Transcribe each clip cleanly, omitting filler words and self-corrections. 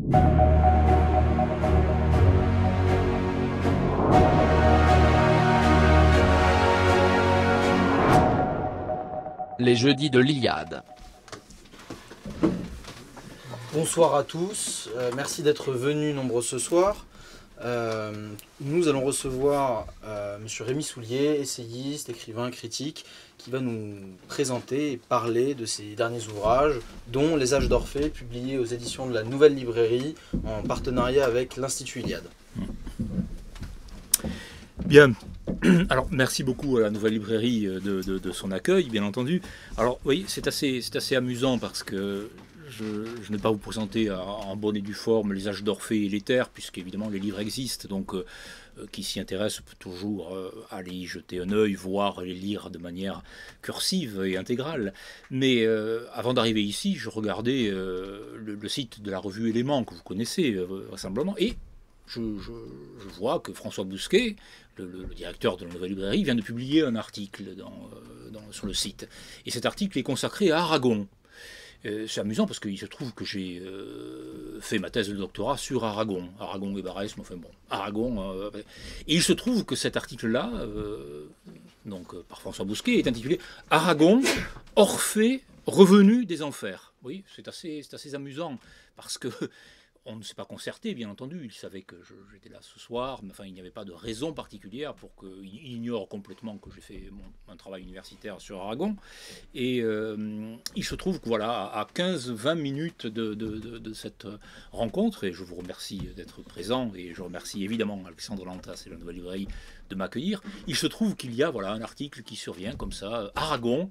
Les jeudis de l'Iliade. Bonsoir à tous, merci d'être venus nombreux ce soir. Nous allons recevoir Monsieur Rémi Soulier, essayiste, écrivain, critique, qui va nous présenter et parler de ses derniers ouvrages, dont Les Âges d'Orphée, publié aux éditions de la Nouvelle Librairie, en partenariat avec l'Institut Iliade. Bien, alors merci beaucoup à la Nouvelle Librairie de son accueil, bien entendu. Alors oui, c'est assez amusant parce que je ne vais pas vous présenter en bonne et due forme Les Âges d'Orphée et l'Éther, puisqu'évidemment les livres existent, donc qui s'y intéresse peut toujours aller y jeter un œil, voire les lire de manière cursive et intégrale. Mais avant d'arriver ici, je regardais le site de la revue Éléments, que vous connaissez vraisemblablement, et je vois que François Bousquet, le directeur de la Nouvelle Librairie, vient de publier un article sur le site. Et cet article est consacré à Aragon. C'est amusant parce qu'il se trouve que j'ai fait ma thèse de doctorat sur Aragon. Aragon et Barès, enfin bon, Aragon. Et il se trouve que cet article-là, par François Bousquet, est intitulé Aragon, Orphée, revenu des enfers. Oui, c'est assez amusant parce que on ne s'est pas concerté, bien entendu. Il savait que j'étais là ce soir, mais enfin, il n'y avait pas de raison particulière pour qu'il ignore complètement que j'ai fait un travail universitaire sur Aragon. Et il se trouve que voilà, à 15-20 minutes de cette rencontre, et je vous remercie d'être présent, et je remercie évidemment Alexandre Lantas et la Nouvelle Librairie de m'accueillir, il se trouve qu'il y a un article qui survient comme ça, Aragon,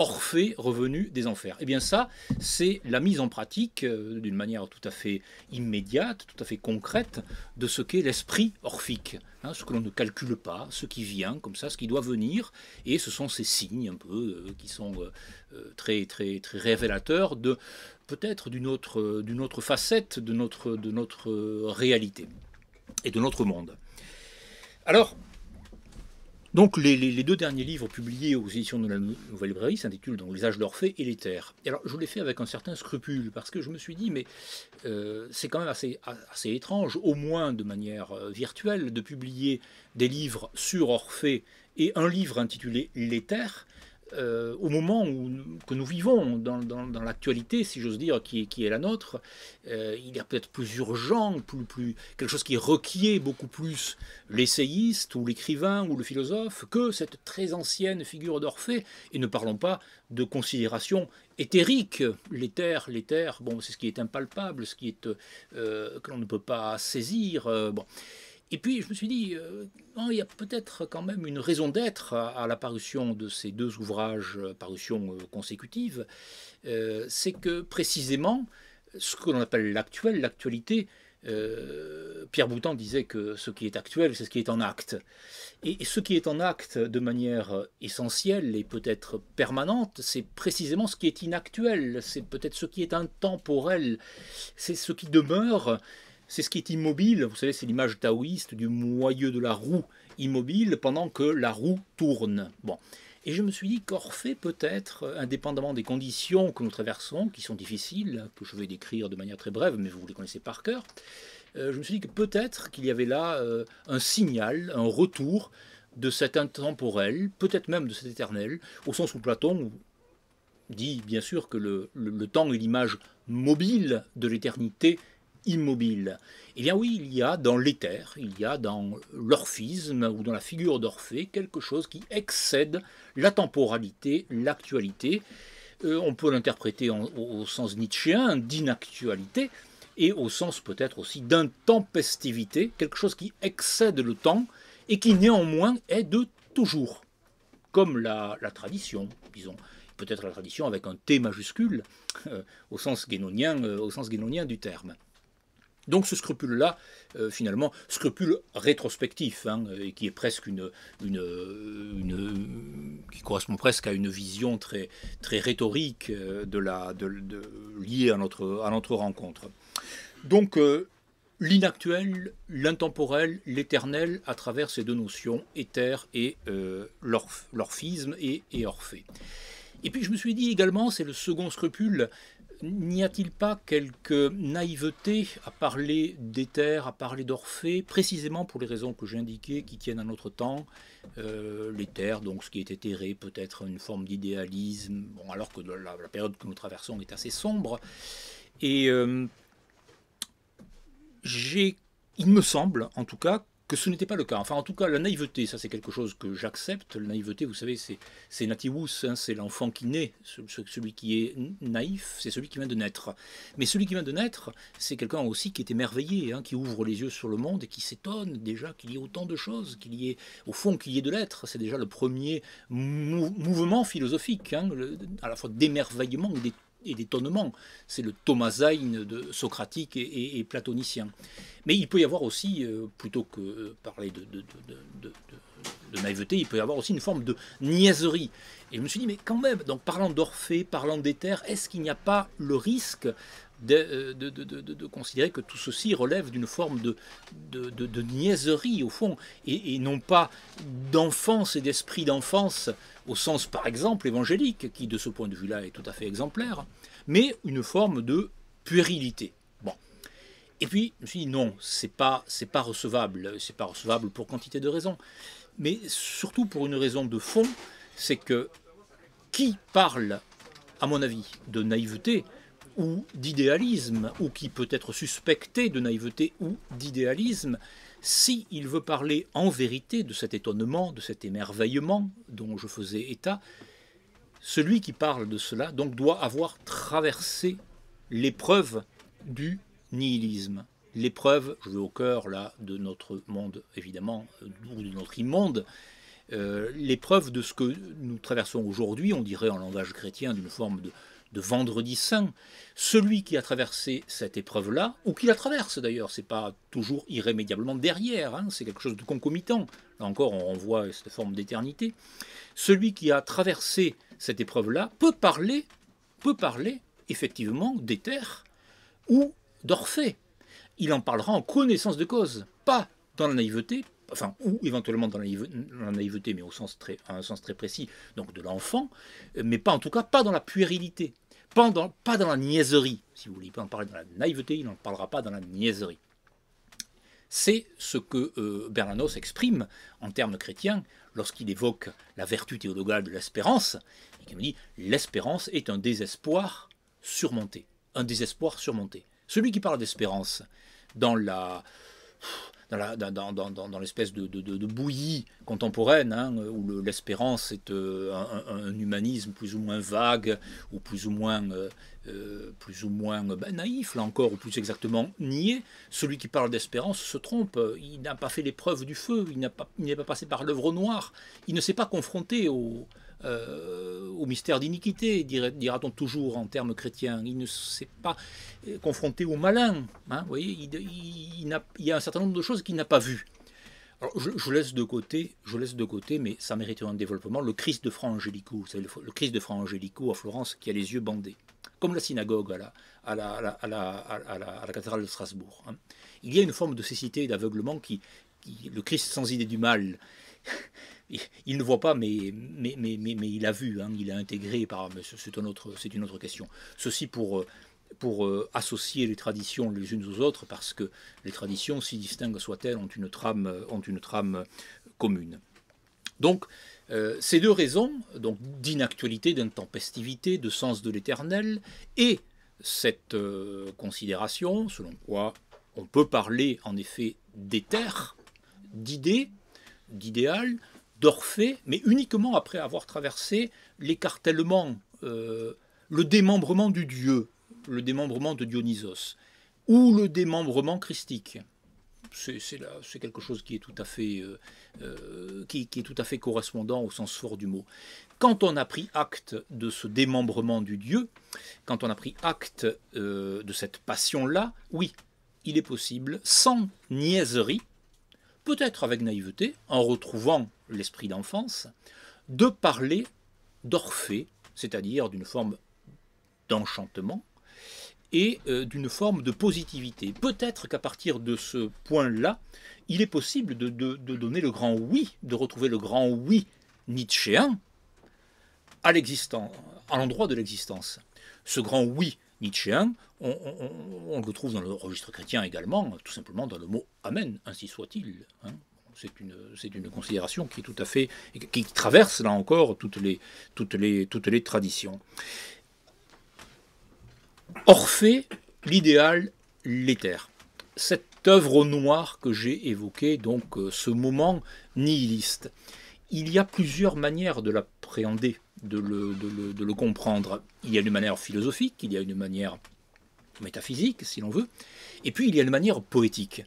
Orphée revenu des enfers. Eh bien ça, c'est la mise en pratique d'une manière tout à fait immédiate, tout à fait concrète, de ce qu'est l'esprit orphique. Ce que l'on ne calcule pas, ce qui vient comme ça, ce qui doit venir. Et ce sont ces signes un peu qui sont très, très, très révélateurs de peut-être d'une autre facette de notre réalité et de notre monde. Alors, donc les deux derniers livres publiés aux éditions de la Nouvelle Librairie s'intitulent donc Les Âges d'Orphée et l'Éther. Et alors je l'ai fait avec un certain scrupule parce que je me suis dit mais c'est quand même assez étrange, au moins de manière virtuelle, de publier des livres sur Orphée et un livre intitulé L'Éther au moment que nous vivons dans l'actualité, si j'ose dire, qui est la nôtre. Il y a peut-être plus urgent, quelque chose qui requiert beaucoup plus l'essayiste ou l'écrivain ou le philosophe que cette très ancienne figure d'Orphée. Et ne parlons pas de considérations éthériques. L'éther, bon, c'est ce qui est impalpable, ce qui est que l'on ne peut pas saisir. Bon. Et puis je me suis dit, il y a peut-être quand même une raison d'être à la parution de ces deux ouvrages, parution consécutive, c'est que précisément ce que l'on appelle l'actualité, Pierre Boutan disait que ce qui est actuel, c'est ce qui est en acte. Et ce qui est en acte de manière essentielle et peut-être permanente, c'est précisément ce qui est inactuel, c'est peut-être ce qui est intemporel, c'est ce qui demeure. C'est ce qui est immobile, vous savez, c'est l'image taoïste du moyeu de la roue immobile pendant que la roue tourne. Bon. Et je me suis dit qu'Orphée, peut-être, indépendamment des conditions que nous traversons, qui sont difficiles, que je vais décrire de manière très brève, mais vous les connaissez par cœur, je me suis dit que peut-être qu'il y avait là un signal, un retour de cet intemporel, peut-être même de cet éternel, au sens où Platon dit bien sûr que le temps est l'image mobile de l'éternité immobile. Eh bien oui, il y a dans l'éther, il y a dans l'orphisme ou dans la figure d'Orphée quelque chose qui excède la temporalité, l'actualité. On peut l'interpréter au sens nietzschéen d'inactualité et au sens peut-être aussi d'intempestivité, quelque chose qui excède le temps et qui néanmoins est de toujours, comme la tradition, disons. Peut-être la tradition avec un T majuscule au sens guénonien du terme. Donc ce scrupule-là, finalement, scrupule rétrospectif, et qui est presque qui correspond presque à une vision très, très rhétorique liée à notre rencontre. Donc l'inactuel, l'intemporel, l'éternel, à travers ces deux notions, éther et l'orphisme et Orphée. Et puis je me suis dit également, c'est le second scrupule, n'y a-t-il pas quelque naïveté à parler d'éther, à parler d'Orphée, précisément pour les raisons que j'ai indiquées, qui tiennent à notre temps? L'éther, donc ce qui est éthéré, peut être une forme d'idéalisme, bon, alors que la période que nous traversons est assez sombre. Et il me semble, en tout cas, que ce n'était pas le cas. Enfin, en tout cas, la naïveté, ça c'est quelque chose que j'accepte. La naïveté, vous savez, c'est nativus, hein, c'est l'enfant qui naît. Celui qui est naïf, c'est celui qui vient de naître. Mais celui qui vient de naître, c'est quelqu'un aussi qui est émerveillé, hein, qui ouvre les yeux sur le monde et qui s'étonne déjà qu'il y ait autant de choses, qu'il y ait, au fond, qu'il y ait de l'être. C'est déjà le premier mouvement philosophique, hein, à la fois d'émerveillement et d'étonnement. C'est le Thomasein de socratique et platonicien. Mais il peut y avoir aussi, plutôt que parler de naïveté, il peut y avoir aussi une forme de niaiserie. Et je me suis dit, mais quand même, donc parlant d'Orphée, parlant d'éther, est-ce qu'il n'y a pas le risque de considérer que tout ceci relève d'une forme de niaiserie, au fond, et non pas d'enfance et d'esprit d'enfance, au sens, par exemple, évangélique, qui, de ce point de vue-là, est tout à fait exemplaire, mais une forme de puérilité. Bon. Et puis, je me suis dit, non, c'est pas recevable. C'est pas recevable pour quantité de raisons. Mais surtout pour une raison de fond, c'est que qui parle, à mon avis, de naïveté ou d'idéalisme, ou qui peut être suspecté de naïveté ou d'idéalisme, s'il veut parler en vérité de cet étonnement, de cet émerveillement dont je faisais état, celui qui parle de cela donc doit avoir traversé l'épreuve du nihilisme. L'épreuve, je vais au cœur là de notre monde évidemment, ou de notre immonde, l'épreuve de ce que nous traversons aujourd'hui, on dirait en langage chrétien d'une forme de vendredi saint. Celui qui a traversé cette épreuve-là, ou qui la traverse d'ailleurs, c'est pas toujours irrémédiablement derrière, hein, c'est quelque chose de concomitant. Là encore, on renvoie à cette forme d'éternité. Celui qui a traversé cette épreuve-là peut parler effectivement d'éther ou d'Orphée. Il en parlera en connaissance de cause, pas dans la naïveté, enfin, ou éventuellement dans la naïveté, mais à un sens très précis, donc de l'enfant, mais pas en tout cas, pas dans la puérilité, pas dans la niaiserie. Si vous voulez, il peut en parler dans la naïveté, il n'en parlera pas dans la niaiserie. C'est ce que Bernanos exprime en termes chrétiens lorsqu'il évoque la vertu théologale de l'espérance, et qui me dit « l'espérance est un désespoir surmonté ». Un désespoir surmonté. Celui qui parle d'espérance dans l'espèce de bouillie contemporaine, hein, où l'espérance est un humanisme plus ou moins vague, ou plus ou moins naïf, là encore, ou plus exactement niais. Celui qui parle d'espérance se trompe, il n'a pas fait l'épreuve du feu, il n'est pas passé par l'œuvre noire, il ne s'est pas confronté au mystère d'iniquité, dira-t-on toujours en termes chrétiens. Il ne s'est pas confronté au malin. Hein, vous voyez, il y a un certain nombre de choses qu'il n'a pas vues. Alors, je laisse de côté, mais ça mériterait un développement, le Christ de Fra Angelico, vous savez, le Christ de Fra Angelico à Florence, qui a les yeux bandés, comme la synagogue à la cathédrale de Strasbourg. Hein. Il y a une forme de cécité et d'aveuglement le Christ sans idée du mal, il ne voit pas, mais il a vu, hein, il a intégré, c'est une autre question. Ceci pour associer les traditions les unes aux autres, parce que les traditions, si distinctes soient-elles, ont une trame commune. Donc, ces deux raisons, donc d'inactualité, d'intempestivité, de sens de l'éternel, et cette considération, selon quoi on peut parler en effet d'éther, d'idées, d'idéal, d'Orphée, mais uniquement après avoir traversé l'écartèlement, le démembrement du Dieu, le démembrement de Dionysos, ou le démembrement christique. C'est quelque chose qui est tout à fait, qui est tout à fait correspondant au sens fort du mot. Quand on a pris acte de ce démembrement du Dieu, quand on a pris acte de cette passion-là, oui, il est possible, sans niaiserie, peut-être avec naïveté, en retrouvant l'esprit d'enfance, de parler d'Orphée, c'est-à-dire d'une forme d'enchantement et d'une forme de positivité. Peut-être qu'à partir de ce point-là, il est possible de donner le grand oui, de retrouver le grand oui nietzschéen à l'existence, à l'endroit de l'existence. Ce grand oui nietzschéen, on le trouve dans le registre chrétien également, tout simplement dans le mot Amen, ainsi soit-il. Hein. C'est une considération qui est tout à fait, qui traverse là encore toutes les traditions. Orphée, l'idéal, l'éther. Cette œuvre au noir que j'ai évoquée, donc ce moment nihiliste, il y a plusieurs manières de l'appréhender, de le comprendre. Il y a une manière philosophique, il y a une manière métaphysique, si l'on veut, et puis il y a une manière poétique.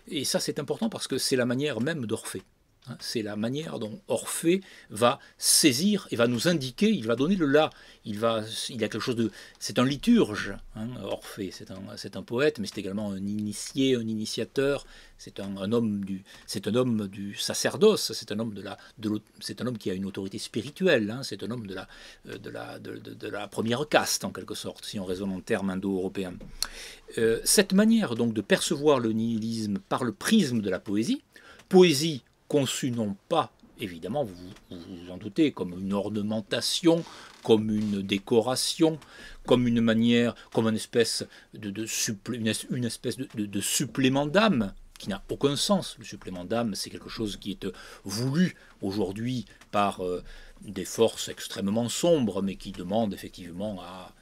Et ça, c'est important parce que c'est la manière même d'Orphée. C'est la manière dont Orphée va saisir et va nous indiquer, il va donner le là. Il y a quelque chose de... C'est un liturge, hein, Orphée, c'est un poète, mais c'est également un initié, un initiateur, c'est un homme du sacerdoce, c'est un homme qui a une autorité spirituelle, hein, c'est un homme de la première caste, en quelque sorte, si on raisonne en termes indo-européens. Cette manière donc de percevoir le nihilisme par le prisme de la poésie conçue non pas, évidemment, vous vous en doutez, comme une ornementation, comme une décoration, comme une manière, comme une espèce de supplément d'âme, qui n'a aucun sens. Le supplément d'âme, c'est quelque chose qui est voulu aujourd'hui par des forces extrêmement sombres, mais qui demande effectivement à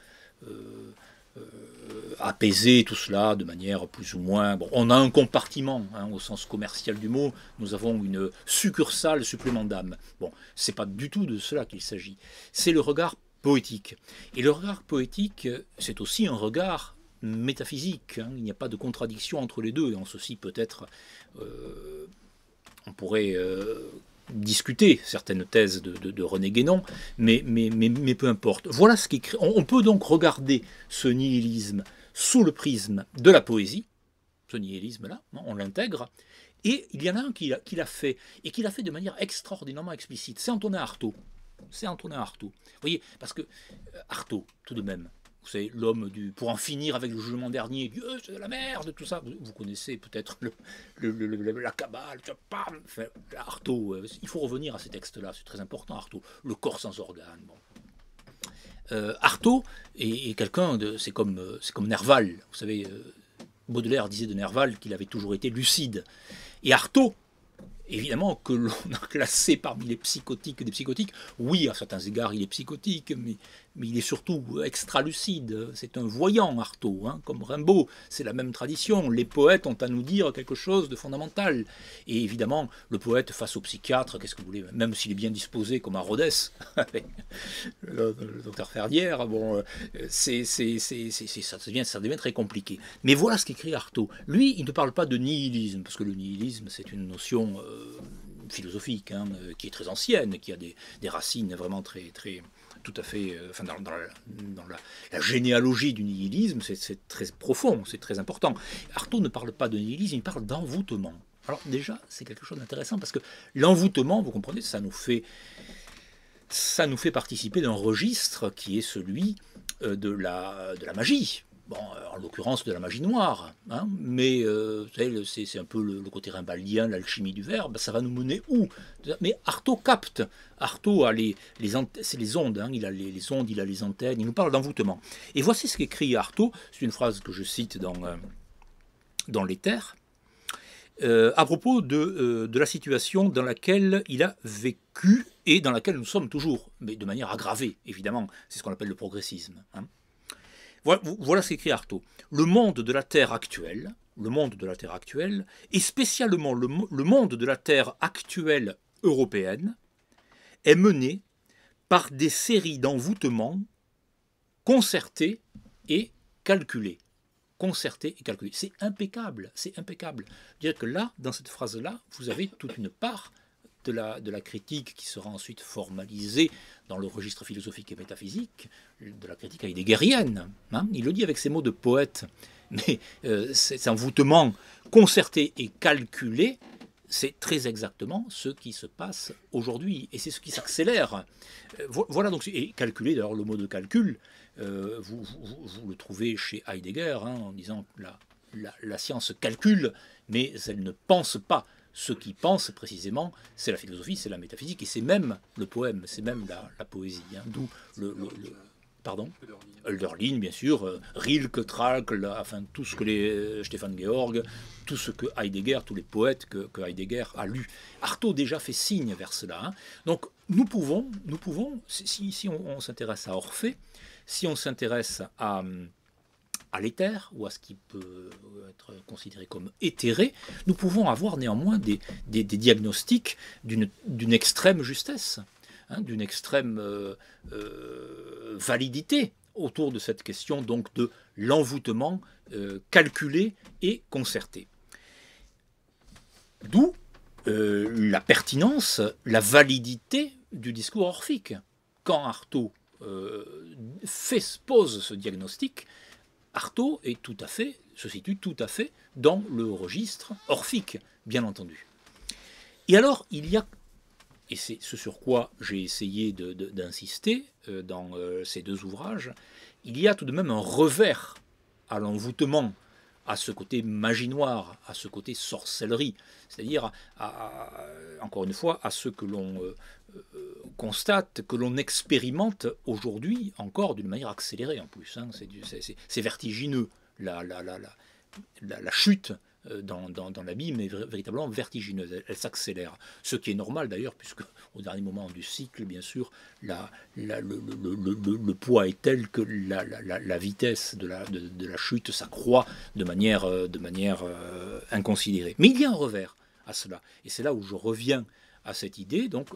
apaiser tout cela de manière plus ou moins... Bon, on a un compartiment, hein, au sens commercial du mot, nous avons une succursale supplément d'âme. Bon, c'est pas du tout de cela qu'il s'agit. C'est le regard poétique. Et le regard poétique, c'est aussi un regard métaphysique. Hein. Il n'y a pas de contradiction entre les deux. Et en ceci, peut-être, on pourrait... discuter certaines thèses de René Guénon, mais peu importe. Voilà ce qui crée. On peut donc regarder ce nihilisme sous le prisme de la poésie, ce nihilisme-là, on l'intègre, et il y en a un qui l'a fait, et qui l'a fait de manière extraordinairement explicite. C'est Antonin Artaud. C'est Antonin Artaud. Vous voyez, parce que Artaud, tout de même, c'est l'homme pour en finir avec le jugement dernier, Dieu c'est de la merde, tout ça. Vous connaissez peut-être la Kabbale, enfin, Artaud, il faut revenir à ces textes-là, c'est très important, Artaud. Le corps sans organes. Bon. Artaud est quelqu'un c'est comme Nerval. Vous savez, Baudelaire disait de Nerval qu'il avait toujours été lucide. Et Artaud, évidemment, que l'on a classé parmi les psychotiques des psychotiques, oui, à certains égards, il est psychotique, mais il est surtout extra-lucide. C'est un voyant, Artaud, hein, comme Rimbaud. C'est la même tradition. Les poètes ont à nous dire quelque chose de fondamental. Et évidemment, le poète face au psychiatre, qu'est-ce que vous voulez, même s'il est bien disposé, comme à Rhodes, avec le docteur Ferrière, bon, ça devient très compliqué. Mais voilà ce qu'écrit Artaud. Lui, il ne parle pas de nihilisme, parce que le nihilisme, c'est une notion philosophique, hein, qui est très ancienne, qui a des racines vraiment très tout à fait, enfin dans la généalogie du nihilisme, c'est très profond, c'est très important. Artaud ne parle pas de nihilisme, il parle d'envoûtement. Alors déjà, c'est quelque chose d'intéressant parce que l'envoûtement, vous comprenez, ça nous fait participer d'un registre qui est celui de la magie. Bon, en l'occurrence de la magie noire, hein, mais vous savez, c'est un peu le côté rimbaudien, l'alchimie du verbe, ça va nous mener où? Mais Artaud capte. Artaud a c'est les ondes, hein, il a les ondes, il a les antennes, il nous parle d'envoûtement. Et voici ce qu'écrit Artaud, c'est une phrase que je cite dans l'Éther, à propos de la situation dans laquelle il a vécu et dans laquelle nous sommes toujours, mais de manière aggravée, évidemment, c'est ce qu'on appelle le progressisme, hein. Voilà ce qu'écrit Artaud. Le monde de la Terre actuelle, et spécialement le monde de la Terre actuelle européenne, est mené par des séries d'envoûtements concertés et calculés. C'est impeccable, c'est impeccable. C'est-à-dire que là, dans cette phrase-là, vous avez toute une part de la critique qui sera ensuite formalisée dans le registre philosophique et métaphysique, de la critique heideggerienne. Hein. Il le dit avec ses mots de poète, mais cet envoûtement concerté et calculé, c'est très exactement ce qui se passe aujourd'hui, et c'est ce qui s'accélère. Voilà donc, et calculé, d'ailleurs le mot de calcul, vous le trouvez chez Heidegger, hein, en disant que la science calcule, mais elle ne pense pas. Ce qui pense précisément, c'est la philosophie, c'est la métaphysique, et c'est même le poème, c'est même la poésie. Hein, d'où Pardon? Hölderlin, bien sûr, Rilke, Trakl, enfin tout ce que Stefan Georg, tout ce que Heidegger, tous les poètes que Heidegger a lus. Artaud déjà fait signe vers cela. Hein. Donc nous pouvons, si on s'intéresse à Orphée, si on s'intéresse à l'éther, ou à ce qui peut être considéré comme éthéré, nous pouvons avoir néanmoins des diagnostics d'une extrême justesse, hein, d'une extrême validité autour de cette question donc de l'envoûtement calculé et concerté. D'où la pertinence, la validité du discours orphique. Quand Artaud pose ce diagnostic, Artaud se situe tout à fait dans le registre orphique, bien entendu. Et alors, il y a, et c'est ce sur quoi j'ai essayé d'insister dans ces deux ouvrages, il y a tout de même un revers à l'envoûtement, à ce côté magie noire, à ce côté sorcellerie, c'est-à-dire, encore une fois, à ce que l'on constate, que l'on expérimente aujourd'hui encore d'une manière accélérée en plus. Hein. C'est vertigineux, la chute dans l'abîme est véritablement vertigineuse, elle s'accélère. Ce qui est normal d'ailleurs, puisque au dernier moment du cycle, bien sûr, le poids est tel que la vitesse de la chute s'accroît de manière inconsidérée. Mais il y a un revers à cela, et c'est là où je reviens à cette idée. Donc,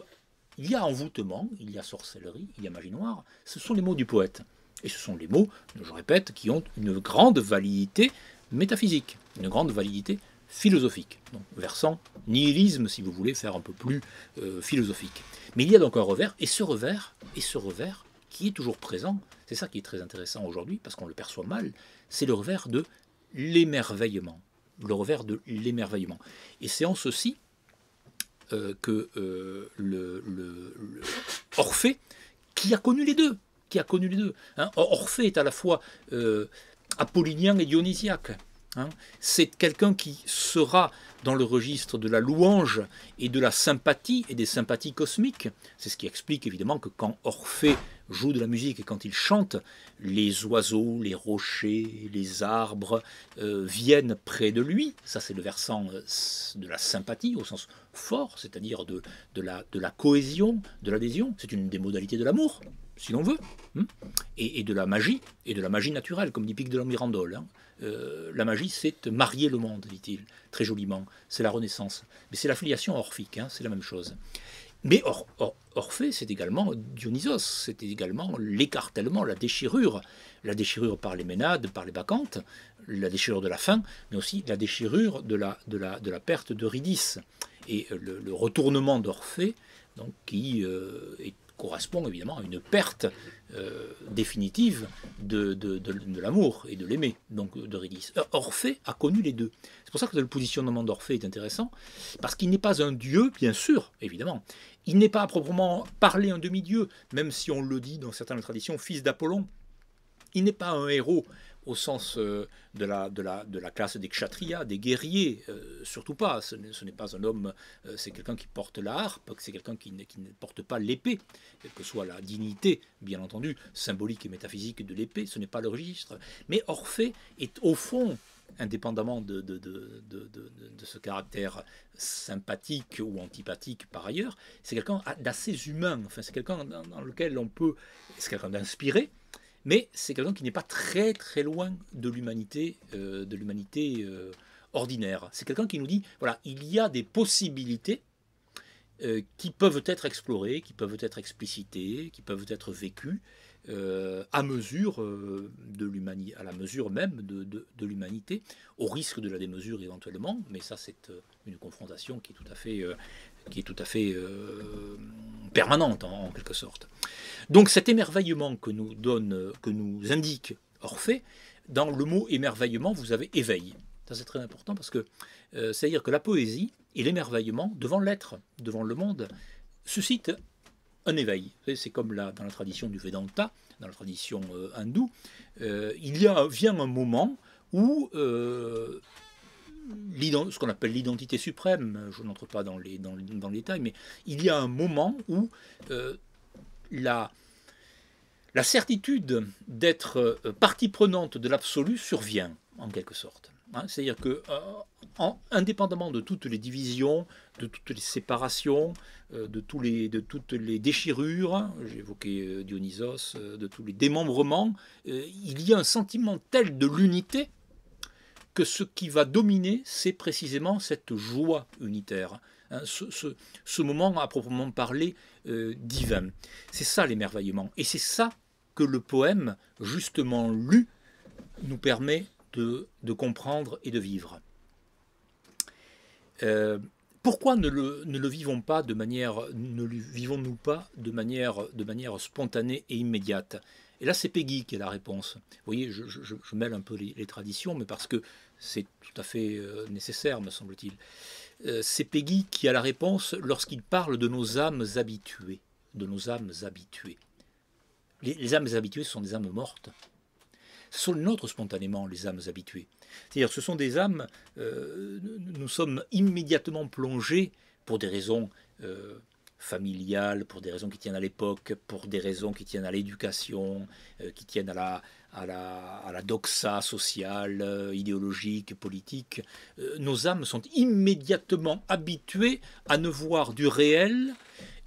il y a envoûtement, il y a sorcellerie, il y a magie noire. Ce sont les mots du poète. Et ce sont les mots, je répète, qui ont une grande validité métaphysique, une grande validité philosophique. Donc, versant nihilisme, si vous voulez faire un peu plus philosophique. Mais il y a donc un revers, et ce revers qui est toujours présent, c'est ça qui est très intéressant aujourd'hui, parce qu'on le perçoit mal, c'est le revers de l'émerveillement. Le revers de l'émerveillement. Et c'est en ceci que Orphée, qui a connu les deux, hein. Orphée est à la fois apollinien et dionysiaque. Hein. C'est quelqu'un qui sera dans le registre de la louange et de la sympathie et des sympathies cosmiques. C'est ce qui explique évidemment que quand Orphée joue de la musique et quand il chante, les oiseaux, les rochers, les arbres viennent près de lui. Ça, c'est le versant de la sympathie au sens fort, c'est-à-dire de la cohésion, de l'adhésion. C'est une des modalités de l'amour, si l'on veut, et de la magie naturelle, comme dit Pic de la Mirandole. Hein. La magie, c'est marier le monde, dit-il, très joliment. C'est la Renaissance. Mais c'est la filiation orphique, hein, c'est la même chose. Mais Orphée, c'est également Dionysos, c'est également l'écartèlement, la déchirure par les Ménades, par les Bacchantes, la déchirure de la faim, mais aussi la déchirure de la perte d'Eurydice. Et le retournement d'Orphée, donc, qui correspond évidemment à une perte définitive de l'amour et de l'aimer, donc d'Eurydice. Orphée a connu les deux. C'est pour ça que le positionnement d'Orphée est intéressant, parce qu'il n'est pas un dieu, bien sûr, évidemment. Il n'est pas à proprement parler un demi-dieu, même si on le dit dans certaines traditions, fils d'Apollon. Il n'est pas un héros au sens de la classe des kshatriyas, des guerriers, surtout pas. Ce n'est pas un homme, c'est quelqu'un qui porte la harpe, c'est quelqu'un qui ne porte pas l'épée, quelle que soit la dignité, bien entendu, symbolique et métaphysique de l'épée, ce n'est pas le registre. Mais Orphée est au fond, indépendamment de ce caractère sympathique ou antipathique par ailleurs, c'est quelqu'un d'assez humain, enfin, c'est quelqu'un dans lequel on peut, c'est quelqu'un d'inspiré, mais c'est quelqu'un qui n'est pas très très loin de l'humanité ordinaire. C'est quelqu'un qui nous dit, voilà, il y a des possibilités qui peuvent être explorées, qui peuvent être explicitées, qui peuvent être vécues à mesure de l'humanité, à la mesure même de l'humanité, au risque de la démesure éventuellement, mais ça c'est une confrontation qui est tout à fait permanente en quelque sorte. Donc cet émerveillement que nous indique Orphée, dans le mot émerveillement, vous avez éveil. Ça c'est très important parce que c'est-à-dire que la poésie et l'émerveillement devant l'être, devant le monde, suscitent un éveil. C'est comme dans la tradition du Vedanta, dans la tradition hindoue, vient un moment où ce qu'on appelle l'identité suprême, je n'entre pas dans les détails, mais il y a un moment où la certitude d'être partie prenante de l'absolu survient, en quelque sorte. Hein, c'est-à-dire que, indépendamment de toutes les divisions, de toutes les séparations, de toutes les déchirures, j'ai évoqué Dionysos, de tous les démembrements, il y a un sentiment tel de l'unité que ce qui va dominer, c'est précisément cette joie unitaire, hein, ce moment à proprement parler divin. C'est ça l'émerveillement. Et c'est ça que le poème, justement lu, nous permet de comprendre et de vivre. Pourquoi ne le vivons pas de manière, ne le vivons-nous pas de manière spontanée et immédiate? Et là, c'est Peggy qui a la réponse. Vous voyez, je mêle un peu les traditions, mais parce que c'est tout à fait nécessaire, me semble-t-il. C'est Peggy qui a la réponse lorsqu'il parle de nos âmes habituées. De nos âmes habituées. Les âmes habituées sont des âmes mortes. Ce sont les nôtres spontanément, les âmes habituées. C'est-à-dire ce sont des âmes, nous sommes immédiatement plongés pour des raisons familiales, pour des raisons qui tiennent à l'époque, pour des raisons qui tiennent à l'éducation, qui tiennent à la doxa sociale, idéologique, politique. Nos âmes sont immédiatement habituées à ne voir du réel,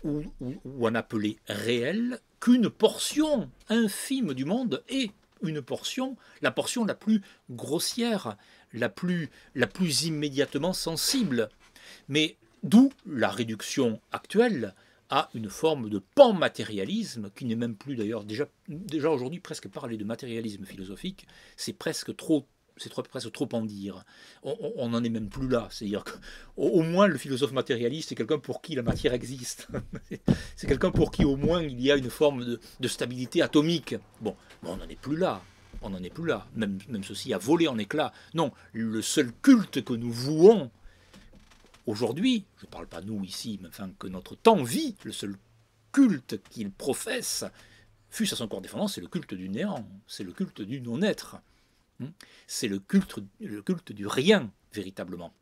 ou en appeler réel, qu'une portion infime du monde est une portion, la portion la plus grossière, la plus immédiatement sensible. Mais d'où la réduction actuelle à une forme de pan-matérialisme, qui n'est même plus d'ailleurs, déjà aujourd'hui presque parler de matérialisme philosophique, c'est presque trop en dire. On n'en est même plus là. C'est-à-dire qu'au moins le philosophe matérialiste, c'est quelqu'un pour qui la matière existe. C'est quelqu'un pour qui au moins il y a une forme de stabilité atomique. Bon, on n'en est plus là. On n'en est plus là. Même ceci a volé en éclats. Non, le seul culte que nous vouons aujourd'hui, je ne parle pas nous ici, mais enfin que notre temps vit, le seul culte qu'il professe, fût-ce à son corps défendant, c'est le culte du néant, c'est le culte du non-être. C'est le culte du rien, véritablement.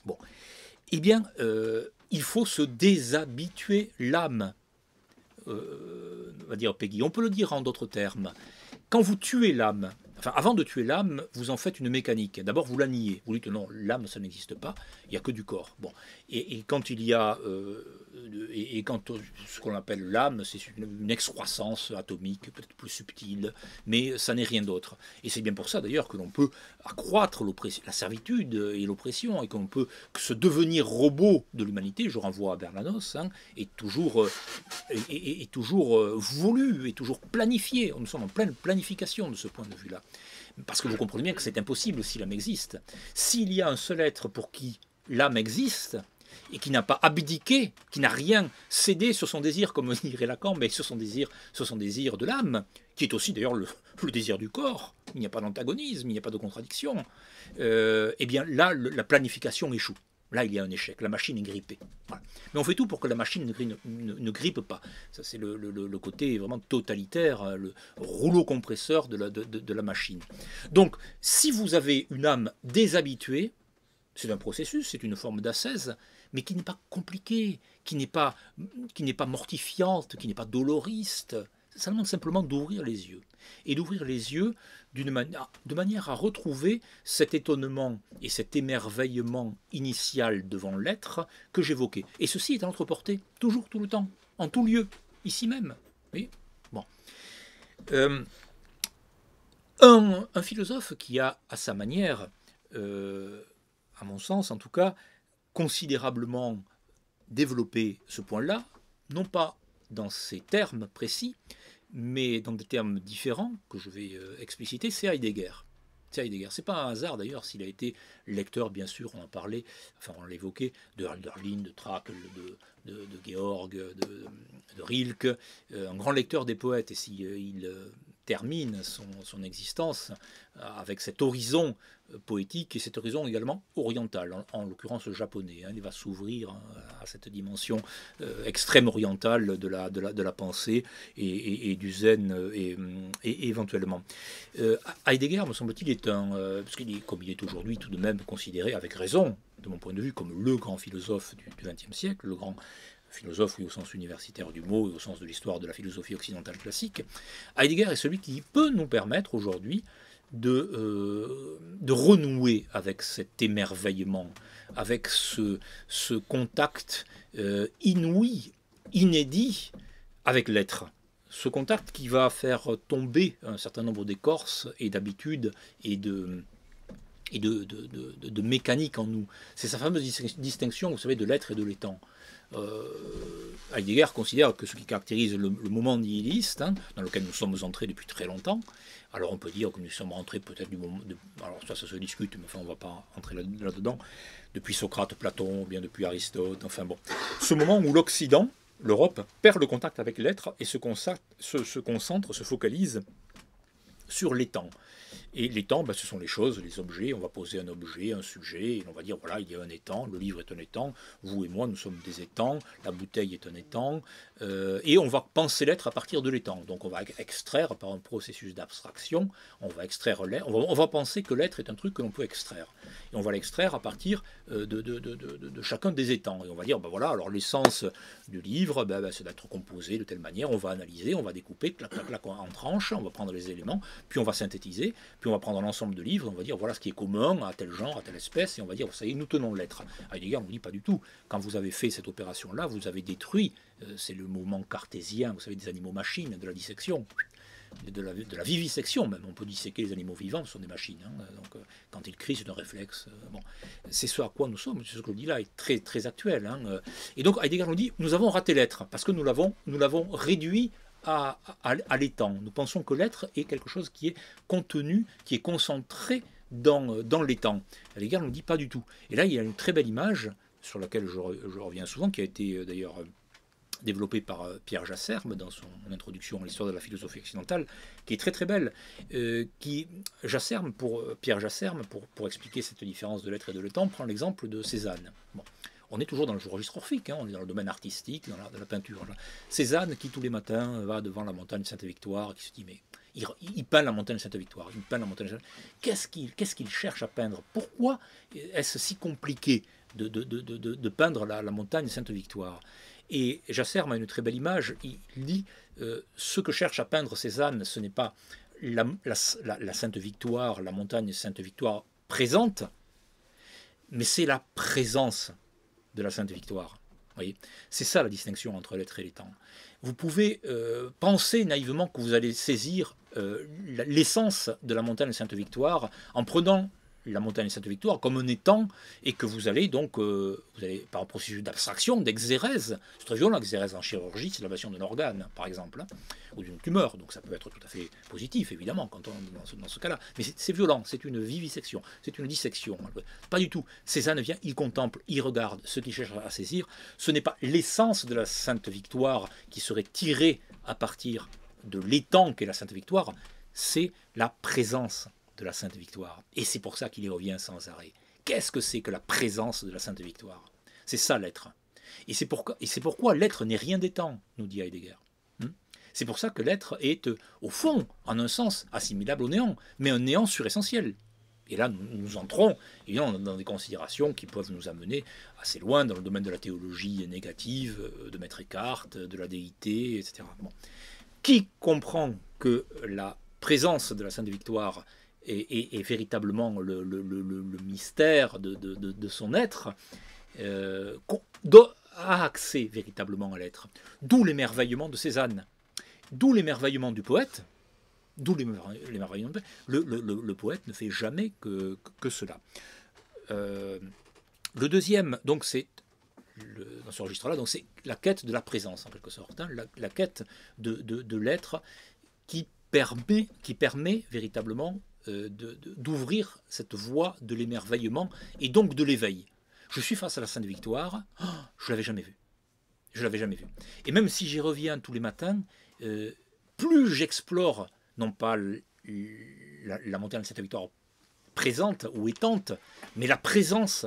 Bon, eh bien, il faut se déshabituer l'âme, va dire Peggy. On peut le dire en d'autres termes. Quand vous tuez l'âme, enfin, avant de tuer l'âme, vous en faites une mécanique. D'abord, vous la niez. Vous dites non, l'âme, ça n'existe pas. Il n'y a que du corps. Bon, et quand il y a, quand ce qu'on appelle l'âme, c'est une excroissance atomique, peut-être plus subtile, mais ça n'est rien d'autre. Et c'est bien pour ça d'ailleurs que l'on peut accroître la servitude et l'oppression, et qu'on peut que ce devenir robot de l'humanité, je renvoie à Bernanos, hein, est toujours voulu, est toujours planifié. Nous sommes en pleine planification de ce point de vue-là. Parce que vous comprenez bien que c'est impossible si l'âme existe. S'il y a un seul être pour qui l'âme existe, et qui n'a pas abdiqué, qui n'a rien cédé sur son désir, comme dirait Lacan, mais sur son désir de l'âme, qui est aussi d'ailleurs le désir du corps. Il n'y a pas d'antagonisme, il n'y a pas de contradiction. Eh bien là, la planification échoue. Là, il y a un échec. La machine est grippée. Voilà. Mais on fait tout pour que la machine ne grippe pas. Ça, c'est le côté vraiment totalitaire, le rouleau compresseur de la machine. Donc, si vous avez une âme déshabituée, c'est un processus, c'est une forme d'ascèse, mais qui n'est pas compliquée, qui n'est pas mortifiante, qui n'est pas doloriste. Ça demande simplement d'ouvrir les yeux. Et d'ouvrir les yeux de manière à retrouver cet étonnement et cet émerveillement initial devant l'être que j'évoquais. Et ceci est à notre portée, toujours, tout le temps, en tout lieu, ici même. Oui, bon. Un philosophe qui a, à sa manière, à mon sens en tout cas, considérablement développé ce point-là, non pas dans ces termes précis, mais dans des termes différents que je vais expliciter, c'est Heidegger. C'est Heidegger. C'est pas un hasard d'ailleurs s'il a été lecteur, bien sûr, on en parlait, enfin on l'évoquait, de Hölderlin, de Trakl, de Georg, de Rilke, un grand lecteur des poètes. Et s'il termine son existence avec cet horizon poétique et cet horizon également oriental, en l'occurrence japonais. Il va s'ouvrir à cette dimension extrême orientale de la pensée et du zen et éventuellement. Heidegger, me semble-t-il, est parce qu'il est, comme il est aujourd'hui tout de même considéré avec raison, de mon point de vue, comme le grand philosophe du XXe siècle, le grand philosophe, oui, au sens universitaire du mot et au sens de l'histoire de la philosophie occidentale classique, Heidegger est celui qui peut nous permettre aujourd'hui de renouer avec cet émerveillement, avec ce contact inouï, inédit avec l'être. Ce contact qui va faire tomber un certain nombre d'écorces et d'habitudes et de mécanique en nous. C'est sa fameuse distinction, vous savez, de l'être et de l'étant. Heidegger considère que ce qui caractérise le moment nihiliste, hein, dans lequel nous sommes entrés depuis très longtemps, alors on peut dire que nous sommes rentrés peut-être du moment... alors ça se discute, mais enfin on ne va pas entrer là-dedans, depuis Socrate, Platon, bien depuis Aristote, enfin bon. Ce moment où l'Occident, l'Europe, perd le contact avec l'être et se concentre, se focalise sur l'étant. Et l'étant, ce sont les choses, les objets. On va poser un objet, un sujet, et on va dire, voilà, il y a un étang, le livre est un étang, vous et moi, nous sommes des étangs, la bouteille est un étang, et on va penser l'être à partir de l'étang. Donc on va extraire, par un processus d'abstraction, on va extraire l'être, on va penser que l'être est un truc que l'on peut extraire. Et on va l'extraire à partir de chacun des étangs. Et on va dire, voilà, alors l'essence du livre, c'est d'être composé de telle manière, on va analyser, on va découper, clac, clac, clac, en tranches, on va prendre les éléments, puis on va synthétiser, puis on va prendre l'ensemble de livres, on va dire voilà ce qui est commun à tel genre, à telle espèce, et on va dire ça y est, nous tenons l'être. Heidegger ne nous dit pas du tout. Quand vous avez fait cette opération-là, vous avez détruit, c'est le mouvement cartésien, vous savez, des animaux-machines, de la dissection, de la vivisection même. On peut disséquer les animaux vivants, ce sont des machines. Hein, donc quand ils crient, c'est un réflexe. Bon. C'est ce à quoi nous sommes, c'est ce que je dis là, est très, très actuel. Hein. Et donc Heidegger nous dit, nous avons raté l'être, parce que nous l'avons réduit à l'étang. Nous pensons que l'être est quelque chose qui est contenu, qui est concentré dans l'étang. Heidegger ne nous dit pas du tout. Et là, il y a une très belle image sur laquelle je reviens souvent, qui a été d'ailleurs développée par Pierre Jasserme dans son introduction à l'histoire de la philosophie occidentale, qui est très très belle. Pierre Jasserme, pour expliquer cette différence de l'être et de l'étang, prend l'exemple de Cézanne. Bon. On est toujours dans le registre orphique, hein, on est dans le domaine artistique, dans la peinture. Cézanne qui tous les matins va devant la montagne Sainte-Victoire, qui se dit mais il peint la montagne Sainte-Victoire, il peint la montagne Sainte-Victoire. Qu'est-ce qu'il cherche à peindre? Pourquoi est-ce si compliqué de peindre la montagne Sainte-Victoire? Et Jasserme a une très belle image, il dit ce que cherche à peindre Cézanne, ce n'est pas la Sainte-Victoire, la montagne Sainte-Victoire présente, mais c'est la présence de la Sainte-Victoire. C'est ça la distinction entre l'être et l'étang. Vous pouvez penser naïvement que vous allez saisir l'essence de la montagne Sainte-Victoire en prenant la montagne Sainte-Victoire comme un étang et que vous allez donc, par un processus d'abstraction, d'exérèse, c'est très violent l'exérèse en chirurgie, c'est l'ablation d'un organe par exemple, hein, ou d'une tumeur, donc ça peut être tout à fait positif évidemment quand on est dans ce cas-là, mais c'est violent, c'est une vivisection, c'est une dissection, pas du tout. Cézanne vient, il contemple, il regarde, ce qu'il cherche à saisir, ce n'est pas l'essence de la Sainte-Victoire qui serait tirée à partir de l'étang qu'est la Sainte-Victoire, c'est la présence de la Sainte-Victoire. Et c'est pour ça qu'il y revient sans arrêt. Qu'est-ce que c'est que la présence de la Sainte-Victoire? C'est ça l'être. Et c'est pourquoi l'être n'est rien d'étang, nous dit Heidegger. C'est pour ça que l'être est, au fond, en un sens, assimilable au néant, mais un néant suressentiel. Et là, nous entrons évidemment dans des considérations qui peuvent nous amener assez loin dans le domaine de la théologie négative, de Maître Eckhart, de la déité, etc. Bon. Qui comprend que la présence de la Sainte-Victoire est véritablement le mystère de son être, a accès véritablement à l'être. D'où l'émerveillement de Cézanne, d'où l'émerveillement du poète, l'émerveillement du poète. Le poète ne fait jamais que cela. Le deuxième, donc c'est dans ce registre-là, donc c'est la quête de la présence en quelque sorte, hein, la quête de l'être qui permet véritablement d'ouvrir cette voie de l'émerveillement et donc de l'éveil. Je suis face à la Sainte-Victoire, je ne l'avais jamais vue. Je l'avais jamais vue. Et même si j'y reviens tous les matins, plus j'explore, non pas la montagne Sainte-Victoire présente ou étante, mais la présence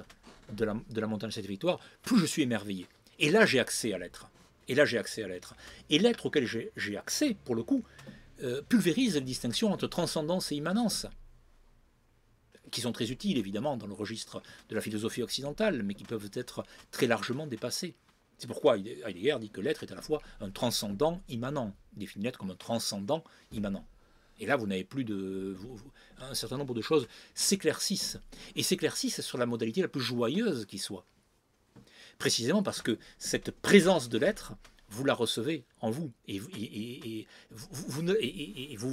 de la montagne Sainte-Victoire, plus je suis émerveillé. Et là, j'ai accès à l'être. Et l'être auquel j'ai accès, pour le coup, pulvérise les distinctions entre transcendance et immanence, qui sont très utiles évidemment dans le registre de la philosophie occidentale, mais qui peuvent être très largement dépassées. C'est pourquoi Heidegger dit que l'être est à la fois un transcendant immanent. Il définit l'être comme un transcendant immanent. Et là, vous n'avez plus un certain nombre de choses s'éclaircissent. Et s'éclaircissent sur la modalité la plus joyeuse qui soit. Précisément parce que cette présence de l'être, vous la recevez en vous. Et vous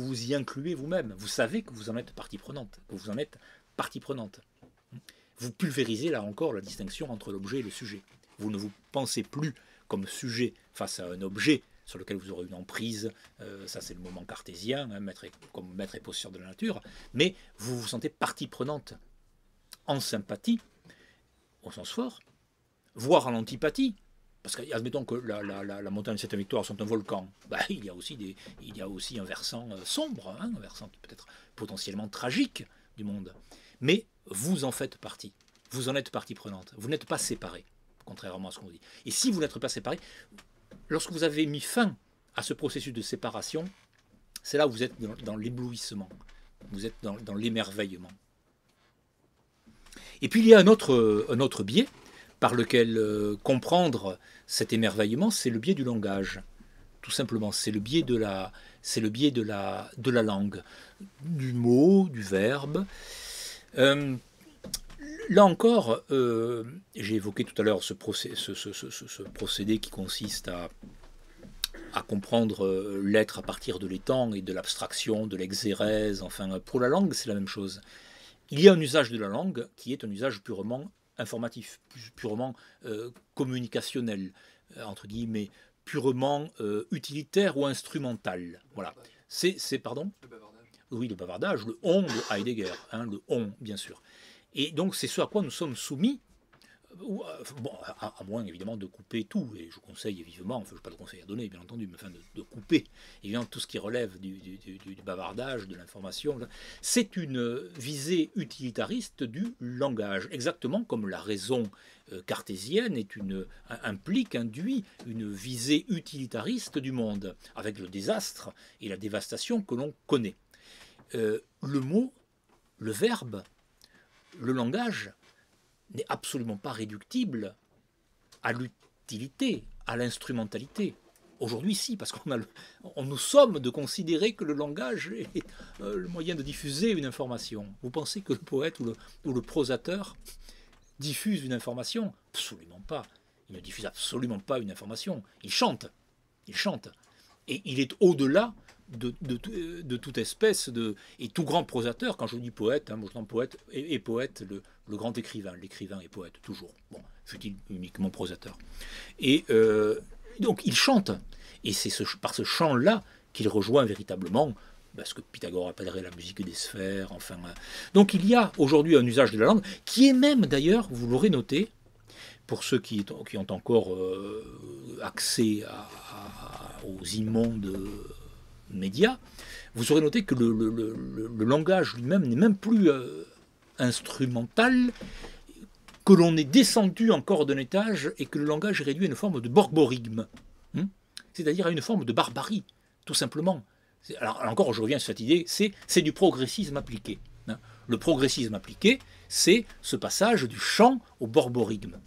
vous y incluez vous-même. Vous savez que vous en êtes partie prenante. Vous pulvérisez là encore la distinction entre l'objet et le sujet. Vous ne vous pensez plus comme sujet face à un objet sur lequel vous aurez une emprise, ça c'est le moment cartésien, hein, comme maître et possesseur de la nature, mais vous vous sentez partie prenante, en sympathie, au sens fort, voire en antipathie, parce que admettons que la montagne de cette victoire sont un volcan, il y a aussi un versant sombre, hein, un versant qui peut être potentiellement tragique du monde, mais vous en faites partie, vous en êtes partie prenante, vous n'êtes pas séparés, contrairement à ce qu'on dit. Et si vous n'êtes pas séparés, lorsque vous avez mis fin à ce processus de séparation, c'est là où vous êtes dans l'éblouissement, vous êtes dans l'émerveillement. Et puis il y a un autre biais par lequel comprendre cet émerveillement, c'est le biais du langage, tout simplement. C'est le biais de la langue, du mot, du verbe. Là encore, j'ai évoqué tout à l'heure ce procédé qui consiste à comprendre l'être à partir de l'étang et de l'abstraction, de l'exérèse. Enfin, pour la langue, c'est la même chose. Il y a un usage de la langue qui est un usage purement informatif, purement communicationnel, entre guillemets, purement utilitaire ou instrumental. Voilà. Pardon ? Le bavardage. Oui, le bavardage, le on de Heidegger, hein, le on, bien sûr. Et donc, c'est ce à quoi nous sommes soumis, à moins évidemment de couper tout, et je vous conseille vivement, enfin je n'ai pas de conseil à donner bien entendu, mais enfin de couper évidemment tout ce qui relève du bavardage, de l'information. C'est une visée utilitariste du langage, exactement comme la raison cartésienne induit une visée utilitariste du monde, avec le désastre et la dévastation que l'on connaît. Le mot, le verbe, le langage n'est absolument pas réductible à l'utilité, à l'instrumentalité. Aujourd'hui, si, parce nous sommes de considérer que le langage est le moyen de diffuser une information. Vous pensez que le poète ou le prosateur diffuse une information? Absolument pas. Il ne diffuse absolument pas une information. Il chante. Et il est au-delà de toute espèce et tout grand prosateur. Quand je dis poète, moi je dis poète et poète, le grand écrivain. L'écrivain est poète, toujours. Bon, fut-il uniquement prosateur. Et donc il chante. Et c'est par ce chant-là qu'il rejoint véritablement ce que Pythagore appellerait la musique des sphères. Enfin, donc il y a aujourd'hui un usage de la langue qui est même d'ailleurs, vous l'aurez noté, pour ceux qui ont encore accès aux immondes médias, vous aurez noté que le langage lui-même n'est même plus instrumental, que l'on est descendu encore d'un étage et que le langage est réduit à une forme de borborigme, c'est-à-dire à une forme de barbarie, tout simplement. Alors encore, je reviens sur cette idée, c'est du progressisme appliqué. Le progressisme appliqué, c'est ce passage du chant au borborigme.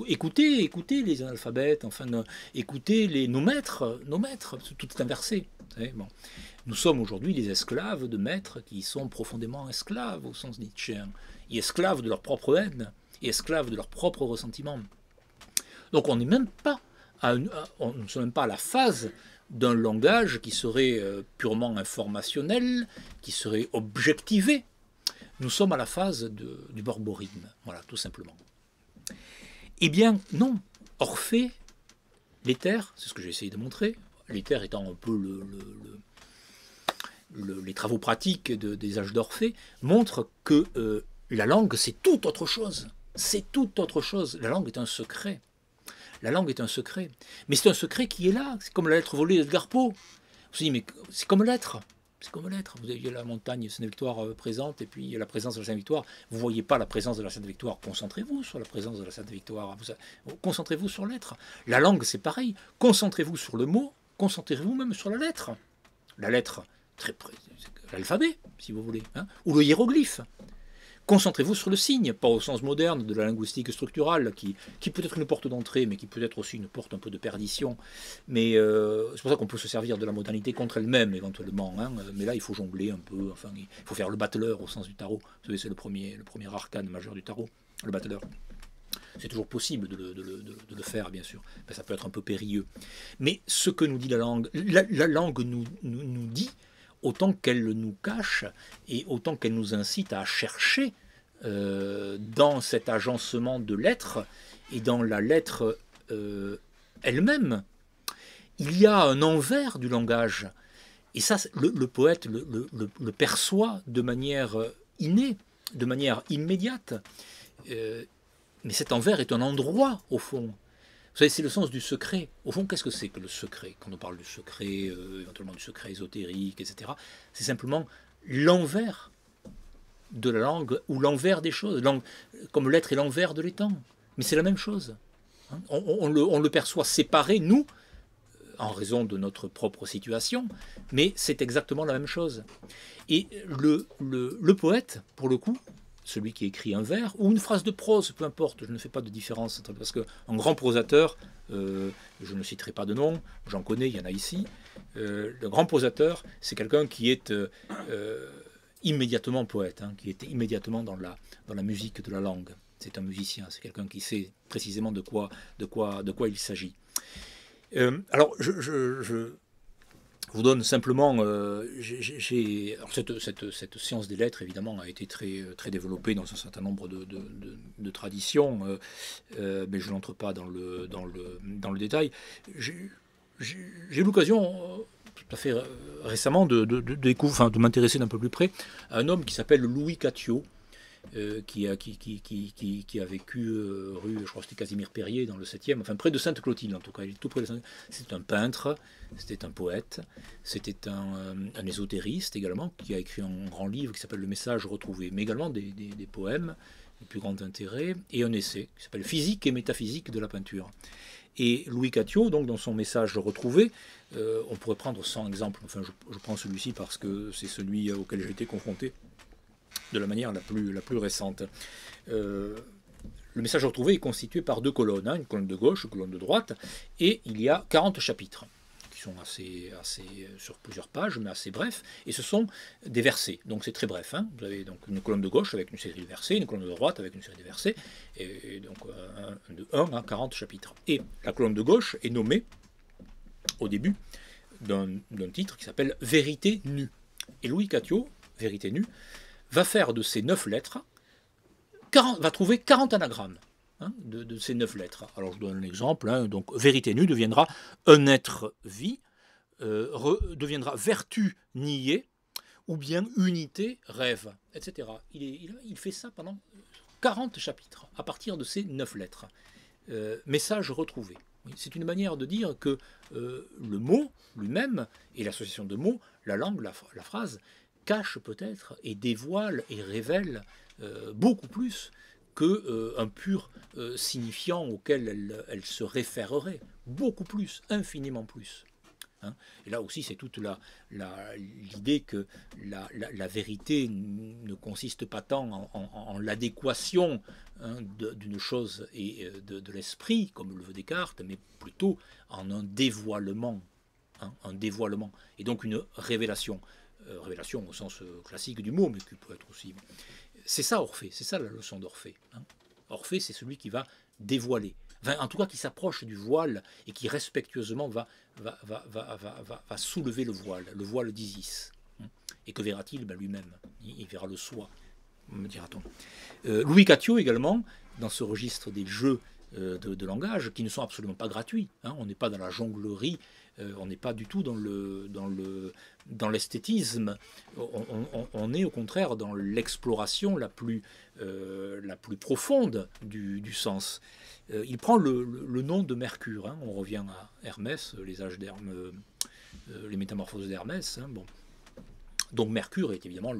Écoutez les analphabètes, enfin, écoutez nos maîtres, tout est inversé. Bon. Nous sommes aujourd'hui les esclaves de maîtres qui sont profondément esclaves au sens nietzschéen, et esclaves de leur propre haine, et esclaves de leur propre ressentiment. Donc on n'est même pas nous ne sommes même pas à la phase d'un langage qui serait purement informationnel, qui serait objectivé. Nous sommes à la phase du borborigme, voilà, tout simplement. Eh bien, non. Orphée, l'éther, c'est ce que j'ai essayé de montrer, l'éther étant un peu les travaux pratiques des âges d'Orphée, montrent que la langue, c'est tout autre chose. C'est tout autre chose. La langue est un secret. La langue est un secret. Mais c'est un secret qui est là. C'est comme la lettre volée d'Edgar Poe. Vous vous dites, mais c'est comme l'être. C'est comme l'être. Vous avez la montagne Sainte-Victoire présente, et puis il y a la présence de la Sainte-Victoire. Vous ne voyez pas la présence de la Sainte-Victoire. Concentrez-vous sur la présence de la Sainte-Victoire. Concentrez-vous sur l'être. La langue, c'est pareil. Concentrez-vous sur le mot. Concentrez-vous même sur la lettre. La lettre, l'alphabet, si vous voulez, ou le hiéroglyphe. concentrez-vous sur le signe, pas au sens moderne de la linguistique structurale, qui peut être une porte d'entrée, mais qui peut être aussi une porte un peu de perdition. Mais c'est pour ça qu'on peut se servir de la modernité contre elle-même, éventuellement. Hein. Mais là, il faut jongler un peu, enfin, il faut faire le battleur au sens du tarot. Vous savez, c'est le premier arcane majeur du tarot, le battleur. C'est toujours possible de le faire, bien sûr. Ben, ça peut être un peu périlleux. Mais ce que nous dit la langue, la langue nous dit, autant qu'elle nous cache et autant qu'elle nous incite à chercher dans cet agencement de lettres et dans la lettre elle-même, il y a un envers du langage. Et ça, le poète le perçoit de manière innée, de manière immédiate. Mais cet envers est un endroit, au fond. Vous savez, c'est le sens du secret. Au fond, qu'est-ce que c'est que le secret? Quand on parle du secret, éventuellement du secret ésotérique, etc., c'est simplement l'envers de la langue ou l'envers des choses, comme l'être est l'envers de l'étang. Mais c'est la même chose. Hein. On le perçoit séparé, nous, en raison de notre propre situation, mais c'est exactement la même chose. Et le poète, pour le coup, celui qui écrit un vers, ou une phrase de prose, peu importe, je ne fais pas de différence, parce qu'un grand prosateur, je ne citerai pas de nom, j'en connais, il y en a ici, le grand prosateur, c'est quelqu'un qui est immédiatement poète, hein, qui est immédiatement dans la musique de la langue. C'est un musicien, c'est quelqu'un qui sait précisément de quoi il s'agit. Alors, je vous donne simplement, alors cette science des lettres, évidemment, a été très développée dans un certain nombre de traditions, mais je n'entre pas dans le détail. J'ai eu l'occasion, tout à fait récemment, de m'intéresser d'un peu plus près à un homme qui s'appelle Louis Catio, qui a vécu rue, je crois que c'était Casimir Périer, dans le 7e, enfin près de Sainte-Clotilde en tout cas, il est tout près de Sainte-Clotilde. C'était un peintre, c'était un poète, c'était un ésotériste également, qui a écrit un grand livre qui s'appelle Le Message retrouvé, mais également des poèmes de plus grand intérêt, et un essai qui s'appelle Physique et métaphysique de la peinture. Et Louis Catio, donc dans son Message retrouvé, on pourrait prendre 100 exemples, enfin je prends celui-ci parce que c'est celui auquel j'ai été confronté de la manière la plus récente. Le Message retrouvé est constitué par 2 colonnes, hein, une colonne de gauche, une colonne de droite, et il y a 40 chapitres, qui sont assez sur plusieurs pages, mais assez brefs, et ce sont des versets, donc c'est très bref. Hein. Vous avez donc une colonne de gauche avec une série de versets, une colonne de droite avec une série de versets, et donc de 1 à 40 chapitres. Et la colonne de gauche est nommée, au début, d'un titre qui s'appelle « Vérité nue ». Et Louis Catio, « Vérité nue », va faire de ces 9 lettres, va trouver 40 anagrammes, hein, de ces 9 lettres. Alors je donne un exemple, hein, donc vérité nue deviendra un être vie, deviendra vertu niée, ou bien unité rêve, etc. Il fait ça pendant 40 chapitres, à partir de ces 9 lettres. Message retrouvé. C'est une manière de dire que le mot lui-même, et l'association de mots, la langue, la phrase, cache peut-être et dévoile et révèle beaucoup plus qu'un pur signifiant auquel elle se référerait. Beaucoup plus, infiniment plus. Hein. Et là aussi, c'est toute l'idée que la vérité ne consiste pas tant en l'adéquation, hein, d'une chose et de l'esprit, comme le veut Descartes, mais plutôt en un dévoilement. Hein, un dévoilement. Et donc une révélation. Révélation au sens classique du mot, mais qui peut être aussi... C'est ça Orphée, c'est ça la leçon d'Orphée. Hein. Orphée, c'est celui qui va dévoiler, enfin, en tout cas qui s'approche du voile et qui respectueusement va soulever le voile d'Isis. Hein. Et que verra-t-il? Ben, lui-même, il verra le soi, me dira-t-on. Louis Catio également, dans ce registre des jeux de langage, qui ne sont absolument pas gratuits. Hein. On n'est pas dans la jonglerie, on n'est pas du tout dans l'esthétisme. On est au contraire dans l'exploration la plus profonde du sens. Il prend le nom de Mercure. Hein. On revient à Hermès, les âges d'Hermès, les métamorphoses d'Hermès. Hein. Bon. Donc Mercure est évidemment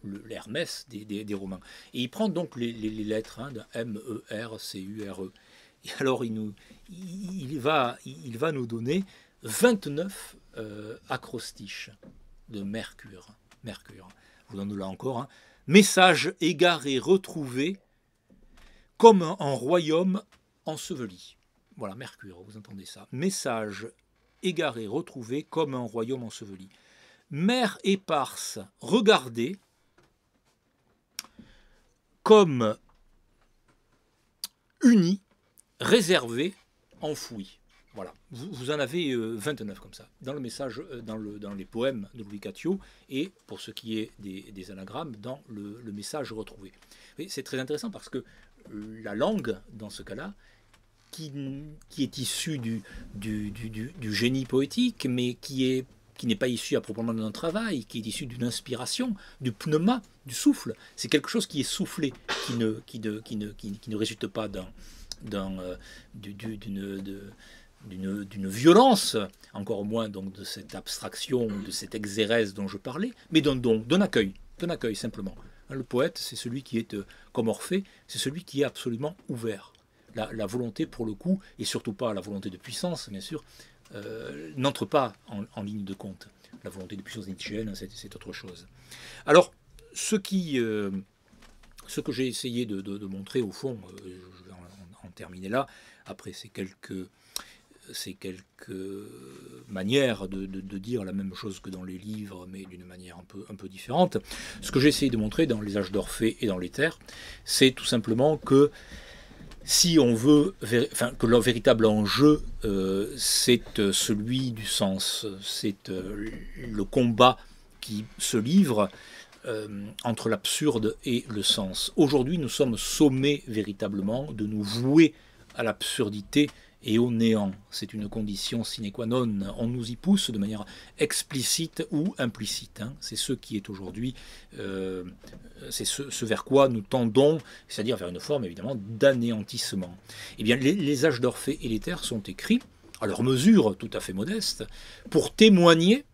l'Hermès des Romains. Et il prend donc les lettres, hein, de M, E, R, C, U, R, E. Et alors il va nous donner 29 acrostiches de Mercure. Je vous donne là encore, hein. Message égaré retrouvé comme un royaume enseveli. Voilà, Mercure, vous entendez ça. Message égaré retrouvé comme un royaume enseveli. Mer éparse, regardez comme unis, réservés, enfouis. Voilà, vous en avez 29 comme ça, dans le message, dans les poèmes de Louis Cattiot, et pour ce qui est des anagrammes, dans le message retrouvé. C'est très intéressant parce que la langue, dans ce cas-là, qui est issue du génie poétique, mais qui n'est pas issue à proprement d'un travail, qui est issue d'une inspiration, du pneuma, du souffle. C'est quelque chose qui est soufflé, qui ne résulte pas d'une violence, encore moins donc de cette abstraction, de cette exérèse dont je parlais, mais d'un don, d'un accueil simplement. Le poète, c'est celui qui est, comme Orphée, c'est celui qui est absolument ouvert. La volonté, pour le coup, et surtout pas la volonté de puissance, bien sûr, n'entre pas en ligne de compte. La volonté de puissance nietzschéenne, c'est autre chose. Alors, ce que j'ai essayé de montrer, au fond, je vais en terminer là, après ces quelques manières de dire la même chose que dans les livres, mais d'une manière un peu différente. Ce que j'ai essayé de montrer dans Les Âges d'Orphée et dans l'Éther, c'est tout simplement que si on veut, que le véritable enjeu, c'est celui du sens, c'est le combat qui se livre entre l'absurde et le sens. Aujourd'hui, nous sommes sommés véritablement de nous vouer à l'absurdité et au néant. C'est une condition sine qua non. On nous y pousse de manière explicite ou implicite. C'est ce qui est aujourd'hui, c'est ce vers quoi nous tendons, c'est-à-dire vers une forme évidemment d'anéantissement. Eh bien, les âges d'Orphée et l'Éther sont écrits, à leur mesure tout à fait modeste, pour témoigner